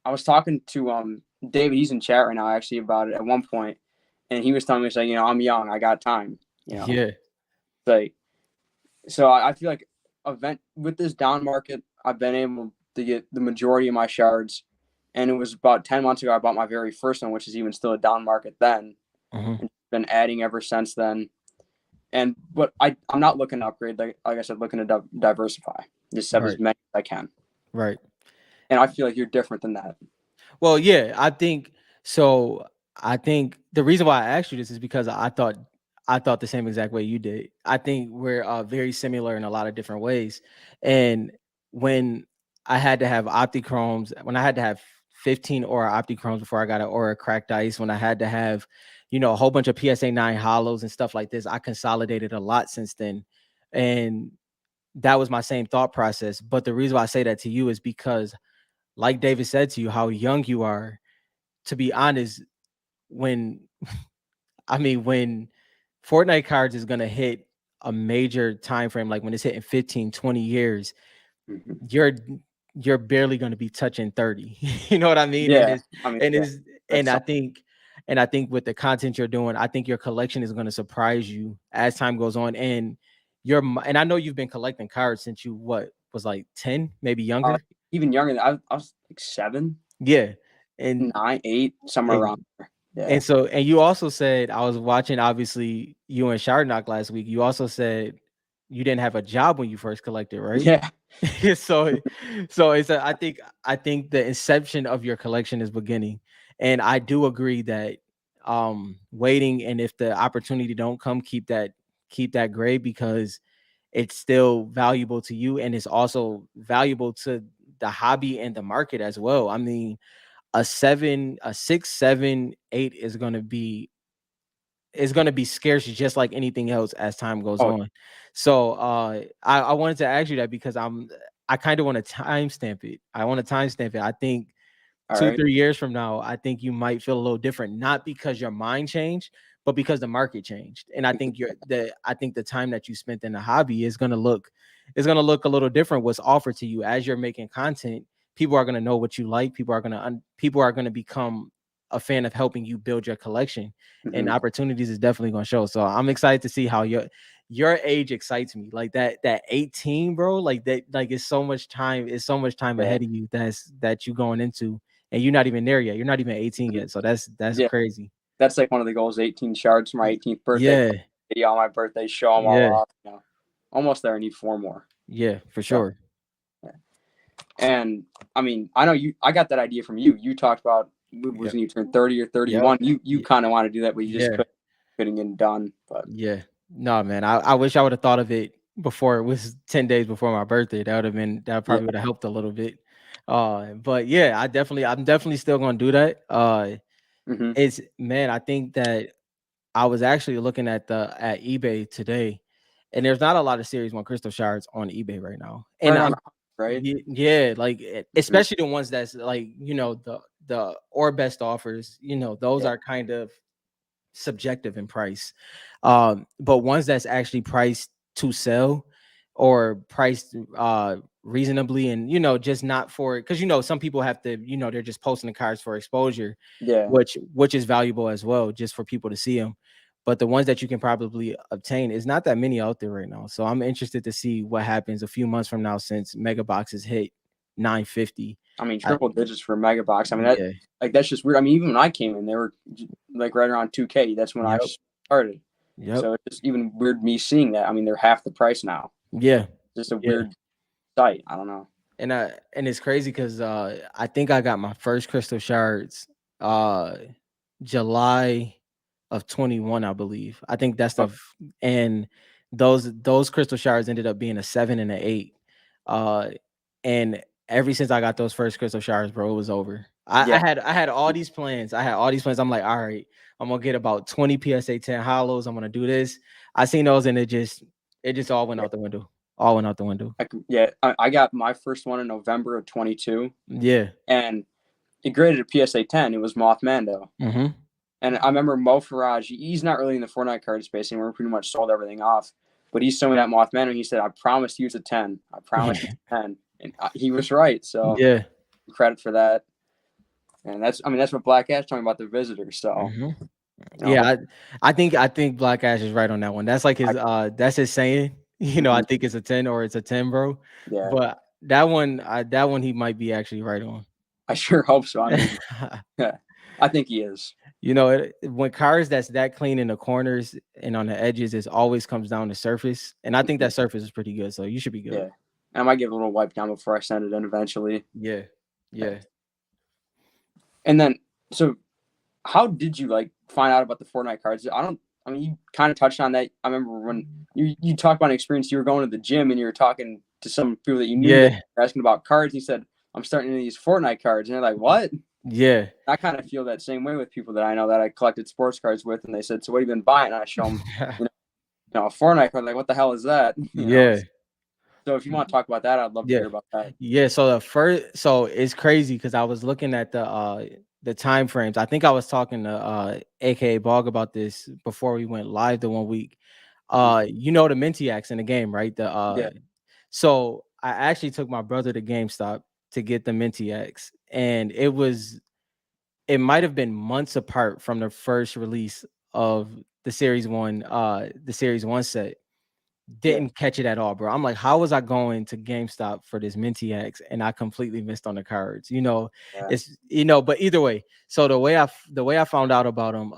was talking to David. He's in chat right now actually about it at one point, and he was telling me, saying, I'm young, I got time. Yeah. Like, so I feel like event with this down market, I've been able to get the majority of my shards, and it was about 10 months ago I bought my very first one, which is even still a down market then, and been adding ever since then. But I'm not looking to upgrade, like I said, looking to diversify, just have as many as I can. Right. And I feel like you're different than that. Well, yeah, I think so. I think the reason why I asked you this is because I thought the same exact way you did. I think we're very similar in a lot of different ways. And when I had to have Optichromes, when I had to have 15 Aura Optichromes before I got an Aura Cracked Ice, when I had to have, a whole bunch of PSA 9 hollows and stuff like this, I consolidated a lot since then. And that was my same thought process. But the reason why I say that to you is because, like David said to you, how young you are. To be honest, when Fortnite cards is going to hit a major time frame, like when it's hitting 15, 20 years, you're barely going to be touching 30. You know what I mean? Yeah. And I think with the content you're doing, I think your collection is going to surprise you as time goes on. And I know you've been collecting cards since you was like 10, maybe younger. Even younger than I was like 7. Yeah. And 9, 8, somewhere around there. Yeah. And you also said, I was watching, obviously, you and Sharnock last week. You also said you didn't have a job when you first collected, right? Yeah. so I think the inception of your collection is beginning. And I do agree that waiting, and if the opportunity don't come, keep that grade, because it's still valuable to you, and it's also valuable to the hobby and the market as well. I mean, a 6, 7, 8 is going to be scarce, just like anything else as time goes on. So I wanted to ask you that because I kind of want to timestamp it. I think 2-3 years from now, I think you might feel a little different, not because your mind changed, but because the market changed. And I think the time that you spent in the hobby is going to look a little different. What's offered to you as you're making content, people are going to know what you like. People are going to become a fan of helping you build your collection, and opportunities is definitely going to show. So I'm excited to see how your age excites me. Like that 18, bro, like that, like it's so much time ahead of you that you going into, and you're not even there yet. You're not even 18 yet. So that's crazy. that's like one of the goals. 18 shards for my 18th birthday. Yeah, Video on my birthday, show them all yeah, off. Almost there. I need 4 more. yeah, for So, sure. yeah. And I mean, I know you. I got that idea from you. You talked about was Yep. when you turned 30 or Yep. 31. You kind of want to do that, but you just Yeah. couldn't get it done. But Yeah. No, man. I wish I would have thought of it before it was 10 days before my birthday. That yeah, probably would have helped a little bit. But yeah, I'm definitely still gonna do that. hmm It's man, I think that I was actually looking at eBay today, and there's not a lot of Series 1 crystal shards on eBay right now. And right I'm around right. yeah, like hmm especially the ones that's like, the or best offers, those Yeah, are kind of subjective in price. But ones that's actually priced to sell or priced reasonably, and just not for, because some people have to, they're just posting the cards for exposure, yeah. which is valuable as well, just for people to see them. But the ones that you can probably obtain is not that many out there right now. So I'm interested to see what happens a few months from now, since mega boxes hit 950. I mean, I, triple digits for mega box. I mean, yeah. that's just weird. I mean, even when I came in, they were like right around 2K. That's when I Yep. started. Yep. So it's just even weird me seeing that. I mean, they're half the price now. Yeah. Just a Yeah. weird sight. I don't know. And it's crazy because I think I got my first crystal shards uh July of 21, I believe. I think that's Oh, and those crystal shards ended up being a 7 and an 8. Uh and ever since I got those first crystal shards, bro, it was over. yeah, I had all these plans. I'm like, all right, I'm gonna get about 20 PSA 10 hollows. I'm gonna do this. I seen those and it just all went yeah. out the window. All went out the window. Yeah. I got my first one in November of 22, Yeah. and it graded a PSA 10. It was Mothmando. Mm-hmm. And I remember Mo Faraj, he's not really in the Fortnite card space anymore. Pretty much sold everything off. But he showed me that Mothman, and he said, "I promised you it's a 10. I promised you it's a 10." And he was right. So Yeah. credit for that. And that's what Black Ash told me about the visitors. So Hmm. hope Yeah, I think Black Ash is right on that one. That's like I, that's his saying. I mhm, think it's a 10 or it's a 10, bro. yeah, But that one he might be actually right on. I sure hope so. I mean, yeah, I think he is. When cars that's that clean in the corners and on the edges, it always comes down to surface, and I think Mhm, that surface is pretty good, so you should be good. yeah, and I might give it a little wipe down before I send it in eventually. Yeah, yeah, And then, so how did you like find out about the Fortnite cards? I don't. I mean, you kind of touched on that. I remember when you talked about an experience. You were going to the gym and you were talking to some people that you knew that yeah, were asking about cards. You said, "I'm starting to these Fortnite cards," and they're like, "What?" yeah. I kind of feel that same way with people that I know that I collected sports cards with, and they said, "So what have you been buying?" And I show them, you a Fortnite card. Like, what the hell is that? Yeah. So if you want to talk about that, I'd love to Yeah. hear about that. Yeah. So it's crazy because I was looking at the time frames. I think I was talking to AKA Bog about this before we went live the one week. hmm The Mintiacs in the game, right? Yeah, So I actually took my brother to GameStop to get the Mintiacs, and it might have been months apart from the first release of the series one set. yeah, Didn't catch it at all, bro. I'm like, how was I going to GameStop for this Minty X and I completely missed on the cards? yeah, But either way, so the way I found out about them,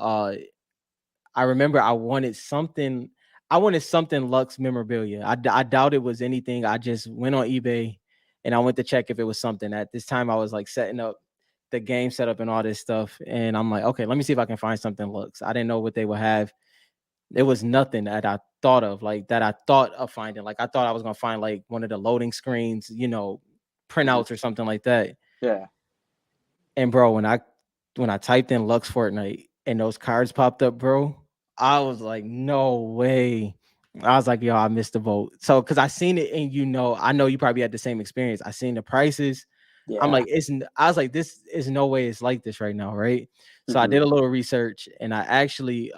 I remember I wanted something Lux memorabilia. I doubt it was anything. I just went on eBay and I went to check if it was something. At this time, I was like setting up the game setup and all this stuff, and I'm like, okay, let me see if I can find something Lux. I didn't know what they would have. It was nothing that I thought of, like that I thought of finding. Like I thought I was gonna find like one of the loading screens, hmm printouts or something like that. yeah, And bro, when I typed in Lux Fortnite and those cards popped up, bro, I was like, no way. I was like, yo, I missed the vote. So because I seen it, and I know you probably had the same experience. I seen the prices. I'm yeah. like, I was like, this is no way it's like this right now, right? So I hmm did a little research, and I actually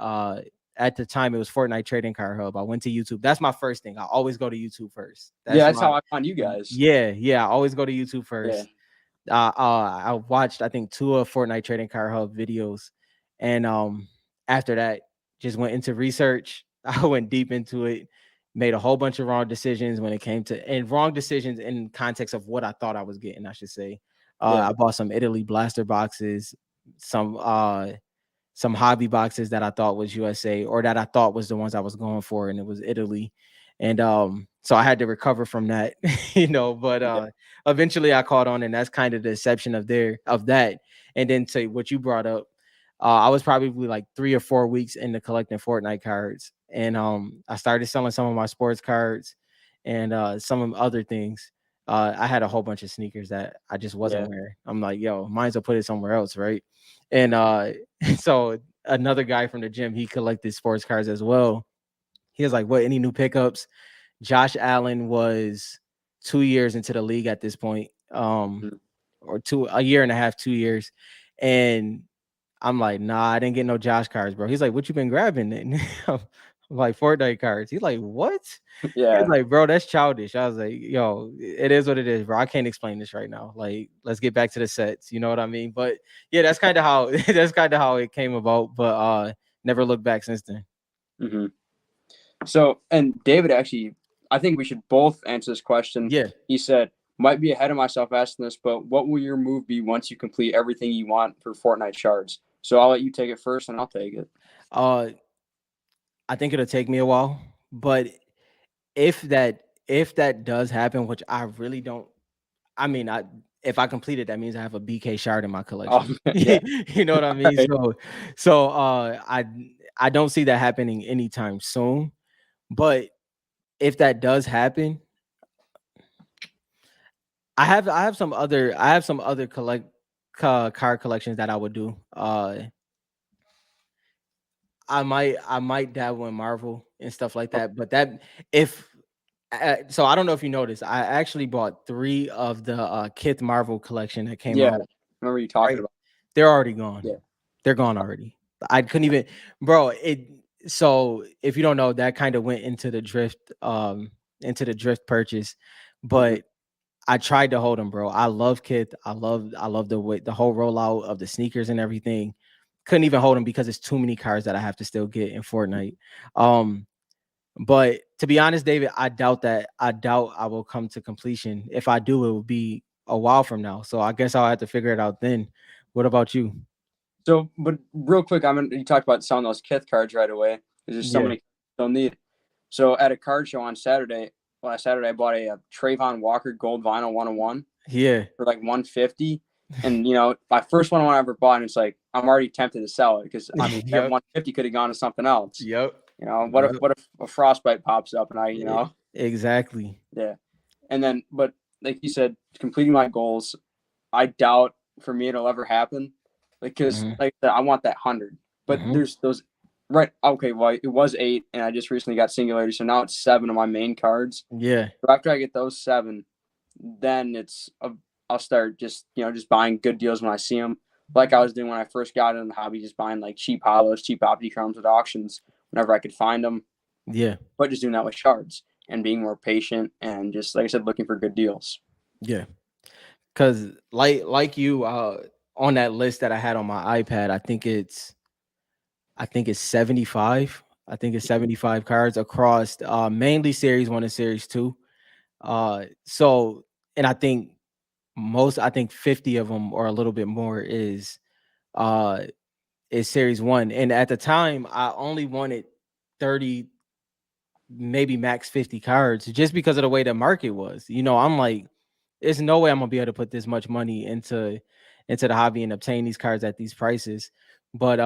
at the time it was Fortnite Trading Card Hub. I went to YouTube. That's my first thing. I always go to YouTube first. Yeah, That's that's my how I found you guys. yeah. I always go to YouTube Yeah, first. I watched I think two of Fortnite Trading Card Hub videos, and after that just went into research. I went deep into it, made a whole bunch of wrong decisions when it came to and wrong decisions in context of what I thought I was getting. I should say, yeah, I bought some Italy blaster boxes, some some hobby boxes that I thought was USA, or that I thought was the ones I was going for, and it was Italy. And so I had to recover from that, but Yeah. eventually I caught on, and that's kind of the exception of that. And then to what you brought up, I was probably like 3 or 4 weeks into collecting Fortnite cards, and I started selling some of my sports cards and some of other things. I had a whole bunch of sneakers that I just wasn't Yeah. wearing. I'm like, yo, might as well put it somewhere else, right? And so another guy from the gym, he collected sports cards as well. He was like, "What? Any new pickups?" Josh Allen was 2 years into the league at this point, Mhm. or a year and a half, 2 years, and I'm like, "Nah, I didn't get no Josh cards, bro." He's like, "What you been grabbing then?" I'm like, "Fortnite cards." He's like, "What?" He's Yeah. like, "Bro, that's childish." I was like, "Yo, it is what it is, bro. I can't explain this right now. Like, let's get back to the sets. You know what I mean?" But yeah, that's kind of how that's kind of how it came about. But never looked back since then. Hmm. So, and David actually, I think we should both answer this question. Yeah. He said, might be ahead of myself asking this, but what will your move be once you complete everything you want for Fortnite shards? So I'll let you take it first and I'll take it. Uh, I think it'll take me a while, but if that if that does happen, which I really don't. I mean, if I complete it, that means I have a BK shard in my Oh, collection. yeah. You know what I mean? Right. I don't see that happening anytime soon. But if that does happen, I have some other card collections that I would do. I might dabble in Marvel and stuff like Oh, that. But that if so I don't know if you noticed, I actually bought 3 of the Kith Marvel collection that came yeah. out, Remember you talking right? about? They're already gone. Yeah. They're gone already. I couldn't even, bro, so if you don't know, that kind of went into the drift purchase. Hmm. But I tried to hold them, bro. I love Kith. I love the way the whole rollout of the sneakers and everything. Couldn't even hold them because it's too many cards that I have to still get in Fortnite. Um, but to be honest, David, I doubt I will come to completion. If I do, it will be a while from now. So I guess I'll have to figure it out then. What about you? So, but real quick, you talked about selling those Kith cards right away. There's just so Yeah. many don't need. So at a card show on Saturday, last Saturday, I bought a Trayvon Walker Gold Vinyl 101 Yeah. for like 150. And my first one I ever bought, and it's like I'm already tempted to sell it because I mean that Yep. 150 could have gone to something else. Yep. What if Yep. a frostbite pops up and Exactly. yeah. And then, but like you said, completing my goals, I doubt for me it'll ever happen. Because Hmm. like I said, I want that 100. But Hmm. there's those right. Okay, well it was 8, and I just recently got Singularity, so now it's 7 of my main cards. Yeah. So after I get those 7, then I'll start just buying good deals when I see them, like I was doing when I first got into the hobby, just buying like cheap hollows, cheap optichrome at auctions whenever I could find them, Yeah. but just doing that with shards and being more patient and just like I said, looking for good deals. Yeah. Cause like you on that list that I had on my iPad, I think it's 75. I think it's 75 cards across mainly series 1 and series 2. So and I think 50 of them or a little bit more uh is series 1. And at the time I only wanted 30, maybe max 50 cards just because of the way the market was. I'm like, there's no way I'm gonna be able to put this much money into the hobby and obtain these cards at these prices. But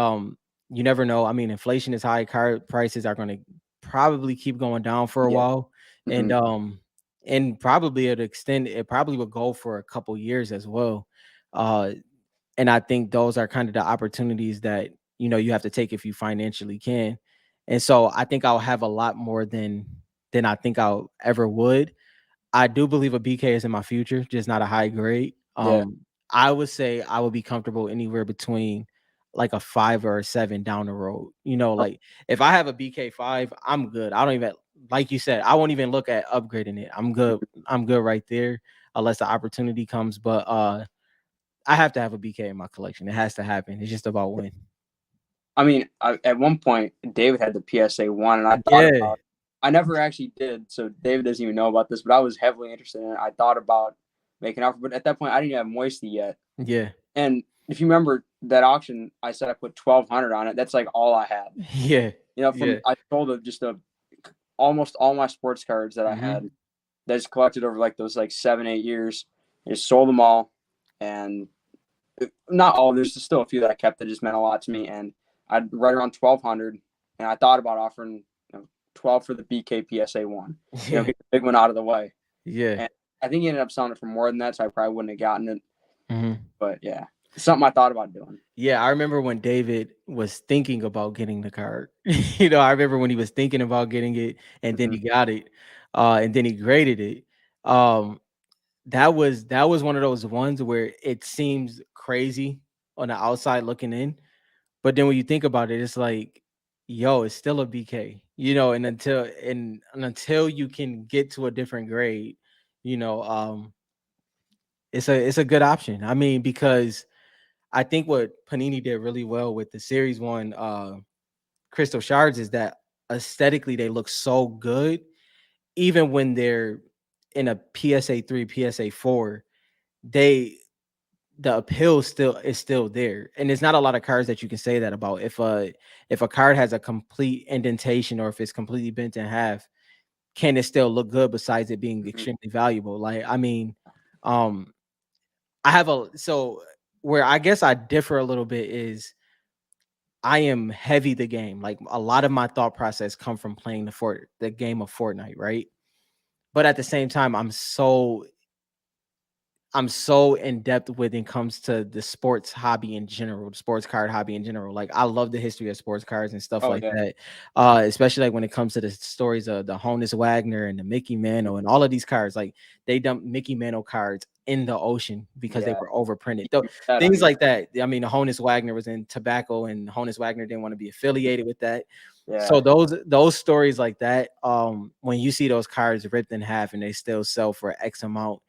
you never know. I mean, inflation is high, card prices are gonna probably keep going down for a Yeah. while. And Hmm. probably it probably will go for a couple years as well. Uh and I think those are kind of the opportunities that you have to take if you financially can. And so I think I'll have a lot more than I think I'll ever would. I do believe a BK is in my future, just not a high grade. Yeah. I would say I would be comfortable anywhere between like a 5 or a 7 down the road. Like if I have a BK 5, I'm good. I don't even, like you said, I won't even look at upgrading it. I'm good. I'm good right there, unless the opportunity comes. But I have to have a BK in my collection. It has to happen. It's just about when. I mean, at one point, David had the PSA 1, and I thought Yeah. about I never actually did, so David doesn't even know about this, but I was heavily interested in it. I thought about making an offer, but at that point, I didn't have Moisty yet. Yeah. And if you remember, that auction, I said I put 1,200 on it. That's like all I had. Yeah. From Yeah. I sold almost all my sports cards that I Mm-hmm. had that just collected over like those like 7-8 years. I just sold them all, and not all. There's still a few that I kept that just meant a lot to me. And I'd right around 1,200, and I thought about offering 12 for the BK PSA one. Yeah. Get the big one out of the way. Yeah. And I think he ended up selling it for more than that, so I probably wouldn't have gotten it. Mm-hmm. But yeah, it's something I thought about doing. Yeah, I remember when David was thinking about getting the card. I remember when he was thinking about getting it and then Mm-hmm. he got it, and then he graded it. Um, that was one of those ones where it seems crazy on the outside looking in, but then when you think about it, it's like, yo, it's still a BK, and until you can get to a different grade, you know, it's a good option. I mean, because I think what Panini did really well with the series one Crystal Shards is that aesthetically they look so good, even when they're in a PSA 3, PSA 4, they the appeal still there. And there's not a lot of cards that you can say that about. If a card has a complete indentation or if it's completely bent in half, can it still look good besides it being Mm-hmm. extremely valuable? Like, I mean, um, I have a so where I guess I differ a little bit is I am heavy the game. Like a lot of my thought process come from playing the game of Fortnite, right? But at the same time, I'm so in depth when it comes to the sports hobby in general, the sports card hobby in general. Like I love the history of sports cards and stuff Oh like yeah. that. Especially like when it comes to the stories of the Honus Wagner and the Mickey Mantle and all of these cards. Like they dumped Mickey Mantle cards in the ocean because they Yeah. were overprinted. Though That things on like that. I mean, the Honus Wagner was in tobacco, and Honus Wagner didn't want to be affiliated with that. So Yeah. those stories like that, when you see those cards ripped in half and they still sell for X amount,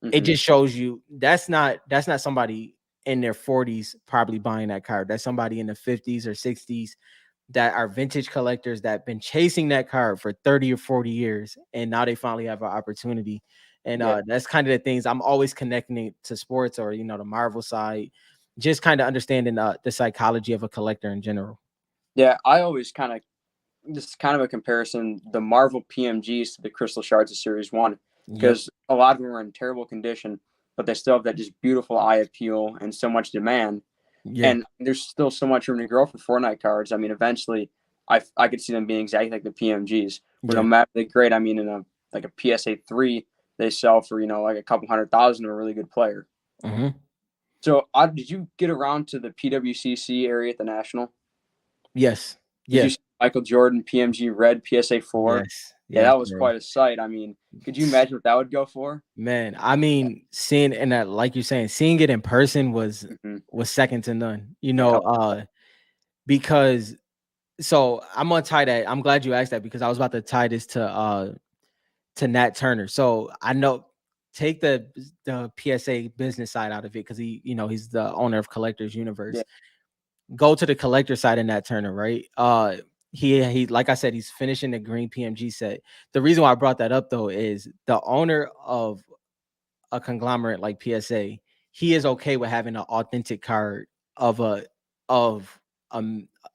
it Mm-hmm. just shows you that's not somebody in their 40s probably buying that card. That's somebody in the 50s or 60s that are vintage collectors that been chasing that card for 30 or 40 years, and now they finally have an opportunity. And Yeah. that's kind of the things I'm always connecting it to sports, or the Marvel side, just kind of understanding the psychology of a collector in general. Yeah. I always this is kind of a comparison, the Marvel PMGs to the Crystal Shards of Series 1, Yep. because a lot of them are in terrible condition, but they still have that just beautiful eye appeal and so much demand. Yeah. And there's still so much room to grow for Fortnite cards. I mean, eventually, I could see them being exactly like the PMGs, where no Yeah. matter the grade, I mean, in a like a PSA 3, they sell for, like a couple 100,000 to a really good player. Hmm. So, did you get around to the PWCC area at the National? Yes. Did you Yeah. see Michael Jordan PMG Red PSA 4? Yes. Yeah, Yes, that was bro. quite a sight. I mean, could you imagine what that would go for? Man, I mean, seeing and that, like you're saying, seeing it in person was Mm-hmm. was second to none. Yeah. Because so I'm gonna tie that. I'm glad you asked that because I was about to tie this to Nat Turner. So I know take the PSA business side out of it because he's the owner of Collectors Yeah. Universe. Go to the collector side in Nat Turner, right? He like I said, he's finishing the green PMG set. The reason why I brought that up though is the owner of a conglomerate like PSA, he is okay with having an authentic card of a of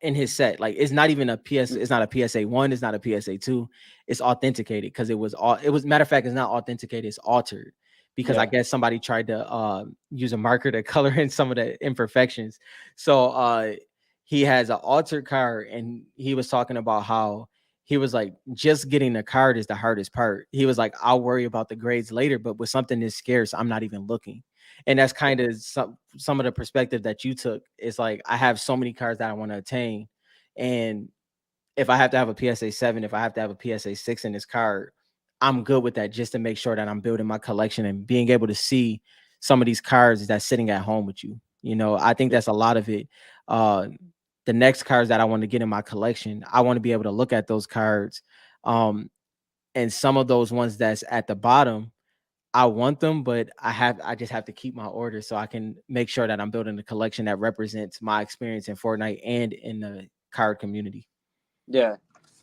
in his set. Like it's not even it's not a PSA 1, it's not a PSA 2. It's authenticated because it was matter of fact, it's not authenticated, it's altered. Because I Yeah. guess somebody tried to use a marker to color in some of the imperfections. So he has an altered card, and he was talking about how he was like, just getting the card is the hardest part. He was like, I'll worry about the grades later, but with something this scarce, I'm not even looking. And that's kind of some of the perspective that you took. It's like, I have so many cards that I want to attain. And if I have to have a PSA 7, if I have to have a PSA 6 in this card, I'm good with that just to make sure that I'm building my collection and being able to see some of these cards that's sitting at home with you. I think Yeah. that's a lot of it. Uh, the next cards that I want to get in my collection, I want to be able to look at those cards. And some of those ones that's at the bottom, I want them, but I just have to keep my order so I can make sure that I'm building a collection that represents my experience in Fortnite and in the card community. Yeah.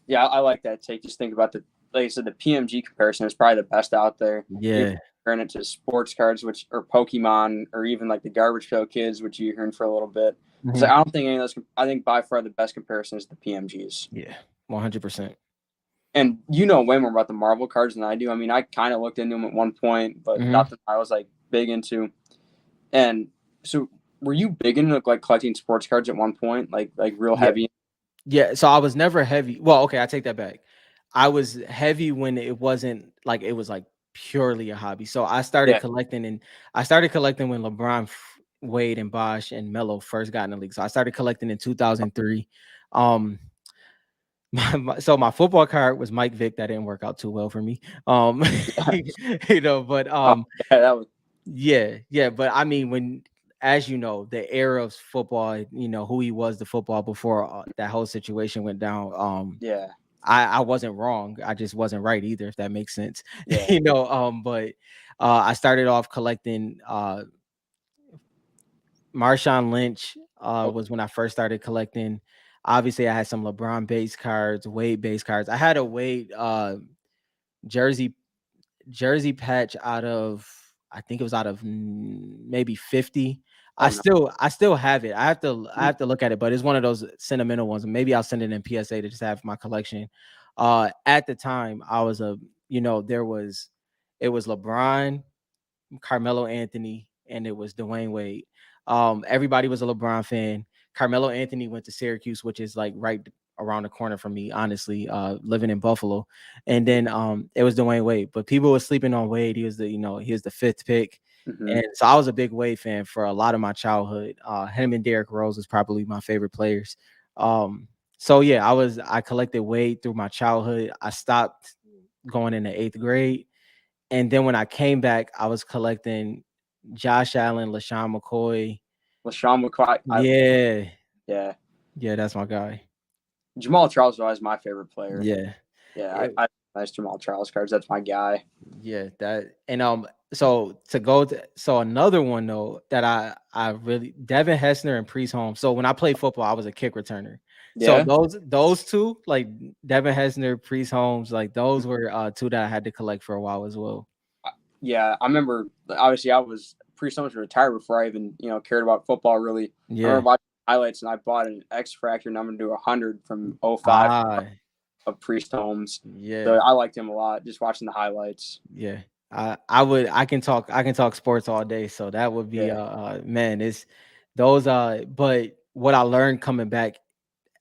Yeah. I like that take. Just think about like I said, the PMG comparison is probably the best out there. Yeah. comparing it to sports cards, which or Pokemon, or even like the Garbage Pail Kids, which you're hearing for a little bit. So I don't think any of those. I think by far the best comparison is the PMGs. Yeah, 100%. And you know way more about the Marvel cards than I do. I mean, I kind of looked into them at one point, but nothing I was like big into. And so, were you big into like collecting sports cards at one point, like real heavy? Yeah, so I was never heavy. Well, okay, I take that back. I was heavy when it wasn't like it was like purely a hobby. So I started Yeah, collecting, and I started collecting when LeBron, Wade, and Bosh and Melo first got in the league. So I started collecting in 2003. Um, so my football card was Mike Vick. That didn't work out too well for me. yeah. But Oh, yeah, that was yeah. But I mean, when, as you know, the era of football, who he was, the football before that whole situation went down. yeah, I wasn't wrong. I just wasn't right either, if that makes sense. yeah. But I started off collecting Marshawn Lynch Oh, was when I first started collecting. Obviously, I had some LeBron base cards, Wade base cards. I had a Wade jersey patch out of, I think it was out of maybe 50. I oh no. still have it. I have to look at it, but it's one of those sentimental ones. Maybe I'll send it in PSA to just have my collection. At the time I was it was LeBron, Carmelo Anthony, and it was Dwayne Wade. Everybody was a LeBron fan. Carmelo Anthony went to Syracuse, which is like right around the corner from me, honestly, living in Buffalo. And then it was Dwayne Wade, but people were sleeping on Wade. He was the fifth pick. Mm-hmm. And so I was a big Wade fan for a lot of my childhood. Him and Derrick Rose was probably my favorite players. So yeah, I collected Wade through my childhood. I stopped going into 8th grade. And then when I came back, I was collecting Josh Allen, LaShawn McCoy. LaShawn McCoy. Yeah. Yeah. Yeah, that's my guy. Jamal Charles was always my favorite player. Yeah. Yeah, I nice Jamal Charles cards. That's my guy. Yeah, that and so to go to so another one though that I really, Devin Hessner and Priest Holmes. So when I played football, I was a kick returner. So Yeah. those two, like Devin Hessner, Priest Holmes, like those were two that I had to collect for a while as well. Yeah, I remember. Obviously, I was pretty much retired before I even cared about football. Really, I Yeah. remember watching highlights, and I bought an X Fractor number to 100 from 05 Ah, of Priest Holmes. yeah. So I liked him a lot. Just watching the highlights. Yeah. I can talk sports all day. So that would be Yeah. man, it's those but what I learned coming back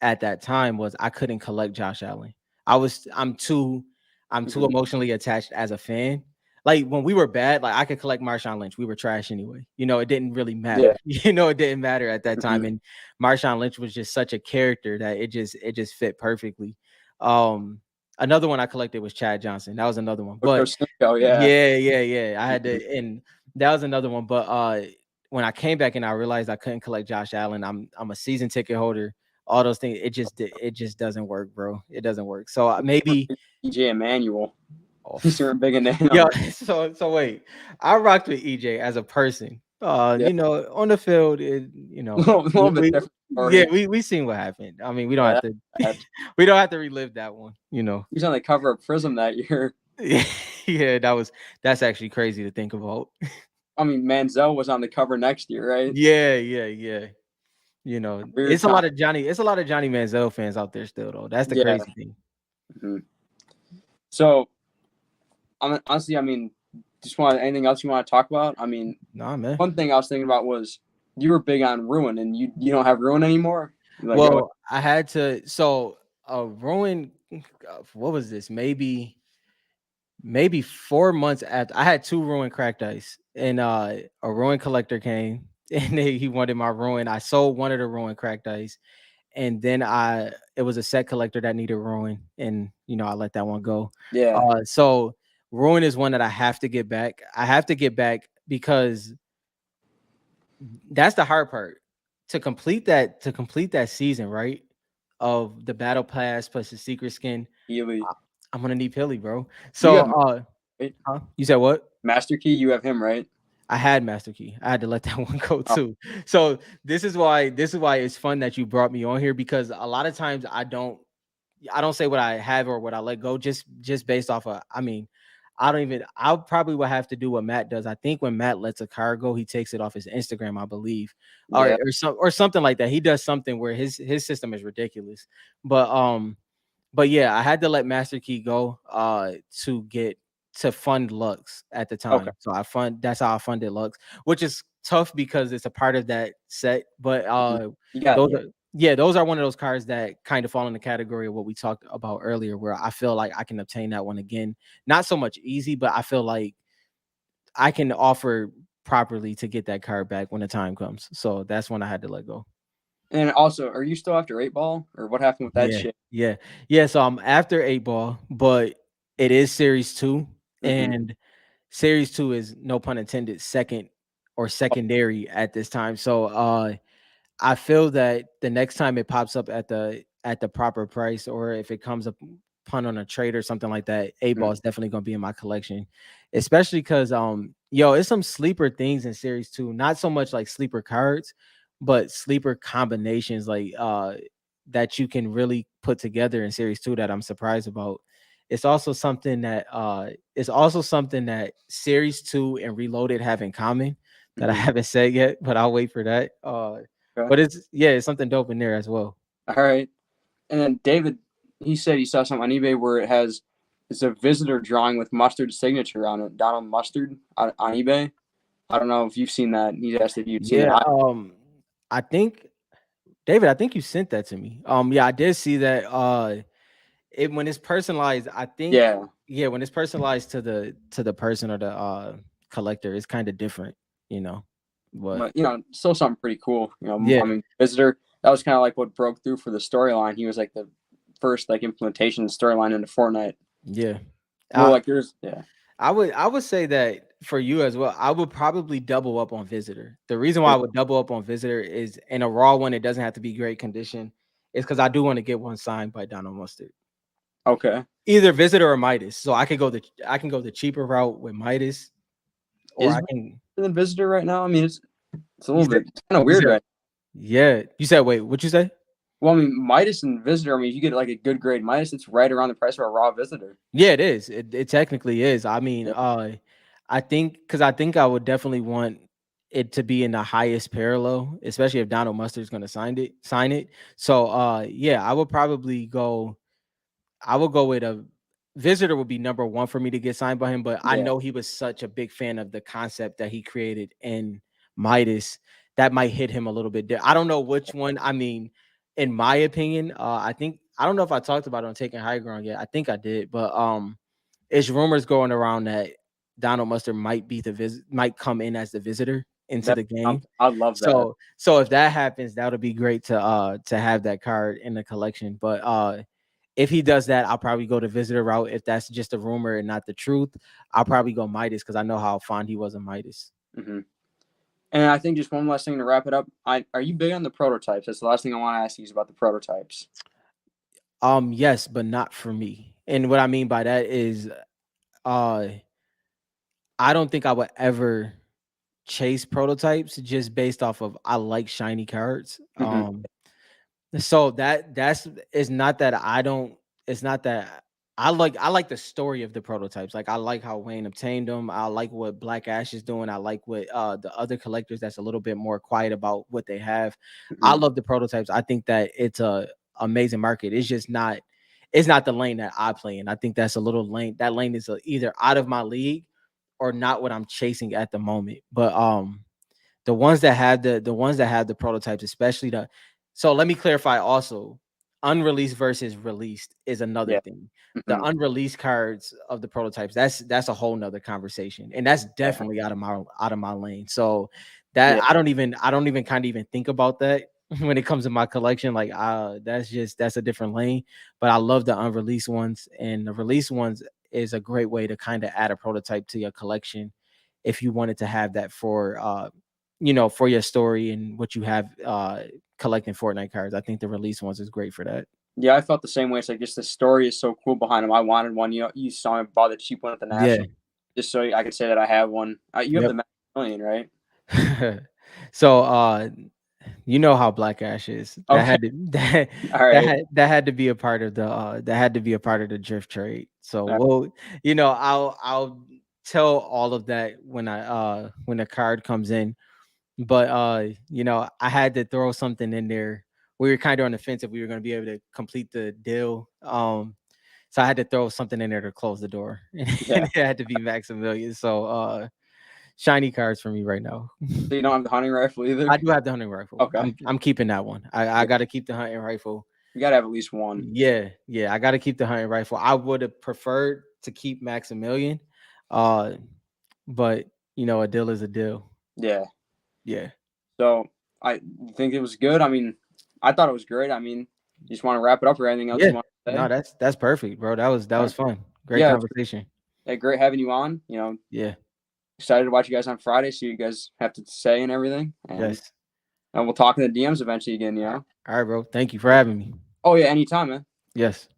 at that time was I couldn't collect Josh Allen. I'm too Mm-hmm. emotionally attached as a fan. Like when we were bad, like I could collect Marshawn Lynch. We were trash anyway. It didn't really matter. Yeah. It didn't matter at that time. Mm-hmm. And Marshawn Lynch was just such a character that it just fit perfectly. Um Another one I collected was Chad Johnson. That was another one. But Yeah. yeah. I had to, and that was another one. But when I came back and I realized I couldn't collect Josh Allen, I'm a season ticket holder. All those things, it just doesn't work, bro. It doesn't work. So maybe EJ Emanuel. oh, He's doing big in there. yeah. So wait, I rocked with EJ as a person. Yeah. On the field, A little bit different story. we seen what happened. I mean, we don't Yeah, have to we don't have to relive that one. he's on the cover of Prism that year. Yeah, that's actually crazy to think about. I mean, Manziel was on the cover next year, right? Yeah. Weird It's a time. lot of Johnny Manziel fans out there still though. That's the Yeah. crazy thing. Mm-hmm. So, honestly, I mean, just want anything else you want to talk about? I mean, Nah, man. one thing I was thinking about was you were big on Ruin, and you don't have Ruin anymore. Like, Well, I had to. So, Rowan, what was this? Maybe 4 months after I had 2 ruined cracked ice, and a ruined collector came and he wanted my ruin. I sold one of the ruined cracked ice, and then it was a set collector that needed ruin, and I let that one go. yeah, So ruin is one that I have to get back. I have to get back because that's the hard part, to complete that season, right? Of the battle pass plus the secret skin. Healy. I'm gonna need Pilly, bro. You have So right? you said what? Master Key. You have him, right? I had Master Key. I had to let that one go Oh, too. So this is why it's fun that you brought me on here, because a lot of times I don't say what I have or what I let go just based off of, I mean, I don't even. I probably would have to do what Matt does. I think when Matt lets a card go, he takes it off his Instagram, I believe, Yeah. or something like that. He does something where his system is ridiculous. But yeah, I had to let Master Key go to get to fund Lux at the Okay. time. So that's how I funded Lux, which is tough because it's a part of that set. But Mhm. You got those yeah. are yeah, those are one of those cards that kind of fall in the category of what we talked about earlier, where I feel like I can obtain that one again. Not so much easy, but I feel like I can offer properly to get that card back when the time comes. So that's when I had to let go. And also, are you still after 8 ball, or what happened with that Yeah, shit? yeah, yeah. So I'm after 8 ball, but it is series two, Mm-hmm. and series two is, no pun intended, second or secondary at this time. So I feel that the next time it pops up at the proper price, or if it comes up pun on a trade or something like that, 8 ball is definitely gonna be in my collection. Especially because it's some sleeper things in series two. Not so much like sleeper cards, but sleeper combinations that you can really put together in series two that I'm surprised about. It's also something that series two and reloaded have in common that I Mm-hmm. haven't said yet, but I'll wait for that. Okay. But it's something dope in there as well. All right. And then David, he said he saw something on eBay where it's a visitor drawing with Mustard signature on it, Donald Mustard on eBay. I don't know if you've seen that. He asked if you'd seen it. Yeah, I think David, I think you sent that to me. Yeah, I did see that. When it's personalized, I think, Yeah, yeah, when it's personalized to the person or the collector, it's kind of different, you know. But but still something pretty cool. yeah, I mean, visitor. That was kind of like what broke through for the storyline. He was like the first like implementation storyline into Fortnite. yeah. Well, I like there's yeah. I would say that for you as well. I would probably double up on Visitor. The reason why I would double up on Visitor is, in a raw one, it doesn't have to be great condition. Is because I do want to get one signed by Donald Mustard. Okay. Either Visitor or Midas. So I can go the cheaper route with Midas, or Is I better can. than visitor right now? I mean, it's a You little said bit kind of you weird, said right? yeah. You said wait. What you say? Well, I mean, Midas and visitor. I mean, if you get like a good grade Midas, it's right around the price of a raw visitor. Yeah, it is. It technically is. I mean, Yeah. I think because I think I would definitely want it to be in the highest parallel, especially if Donald Mustard's going to sign it. So, yeah, I would go with a visitor would be number one for me to get signed by him. But I Yeah. know he was such a big fan of the concept that he created in Midas that might hit him a little bit. I don't know which one. I mean, in my opinion, I don't know if I talked about it on Taking High Ground yet. I think I did, but it's rumors going around that Donald Mustard might come in as the visitor into That's the game. something. I love that. So if that happens, that would be great to have that card in the collection. But if he does that, I'll probably go the visitor route. If that's just a rumor and not the truth, I'll probably go Midas because I know how fond he was of Midas. Hmm. And I think just one last thing to wrap it up. Are you big on the prototypes? That's the last thing I want to ask you is about the prototypes. Yes, but not for me. And what I mean by that is uh I don't think I would ever chase prototypes just based off of I like shiny cards. Hmm. So that's it's not that I don't it's not that I like the story of the prototypes. Like I like how Wayne obtained them. I like what Black Ash is doing. I like what the other collectors that's a little bit more quiet about what they have. I Hmm. love the prototypes. I think that it's a amazing market. It's not the lane that I play in. I think that's a little lane. That lane is either out of my league or not what I'm chasing at the moment. But the ones that have the prototypes, especially the so let me clarify also, unreleased versus released is another Yeah. thing. The Hmm. unreleased cards of the prototypes, that's a whole nother conversation. And that's Yeah. definitely out of my lane. So Yeah. that I don't even kind of even think about that when it comes to my collection. Like that's a different lane. But I love the unreleased ones, and the released ones is a great way to kind of add a prototype to your collection if you wanted to have that for for your story and what you have collecting Fortnite cards. I think the release ones is great for that. Yeah, I felt the same way. It's like just the story is so cool behind them. I wanted one. You saw me buy the cheap one at the Yeah. National, just so I could say that I have one. You have Yep. the Million, right? So you know how Black Ash is. That Okay. had to that All right. that had to be a part of the that had to be a part of the drift trade. So All right. we'll, I'll tell all of that when the card comes in. But I had to throw something in there. We were kind of on the fence if we were going to be able to complete the deal. So I had to throw something in there to close the door, and Yeah. it had to be Maximilian. So shiny cards for me right now. So you don't have the hunting rifle either? I do have the hunting rifle. Okay. I'm keeping that one. I Yeah. got to keep the hunting rifle. You gotta have at least one. Yeah, I got to keep the hunting rifle. I would have preferred to keep Maximilian, uh, but a deal is a deal. Yeah. Yeah. So I think it was good. I mean, I thought it was great. I mean, you just want to wrap it up or anything else Yeah. you want to No, say? that's perfect, bro. That All was right. fun. Great Yeah, conversation. great having you on. Yeah. Excited to watch you guys on Friday, see what you guys have to say and everything. And Yes. we'll talk in the DMs eventually again, All right, bro. Thank you for having me. Oh, yeah, anytime, man. Yes.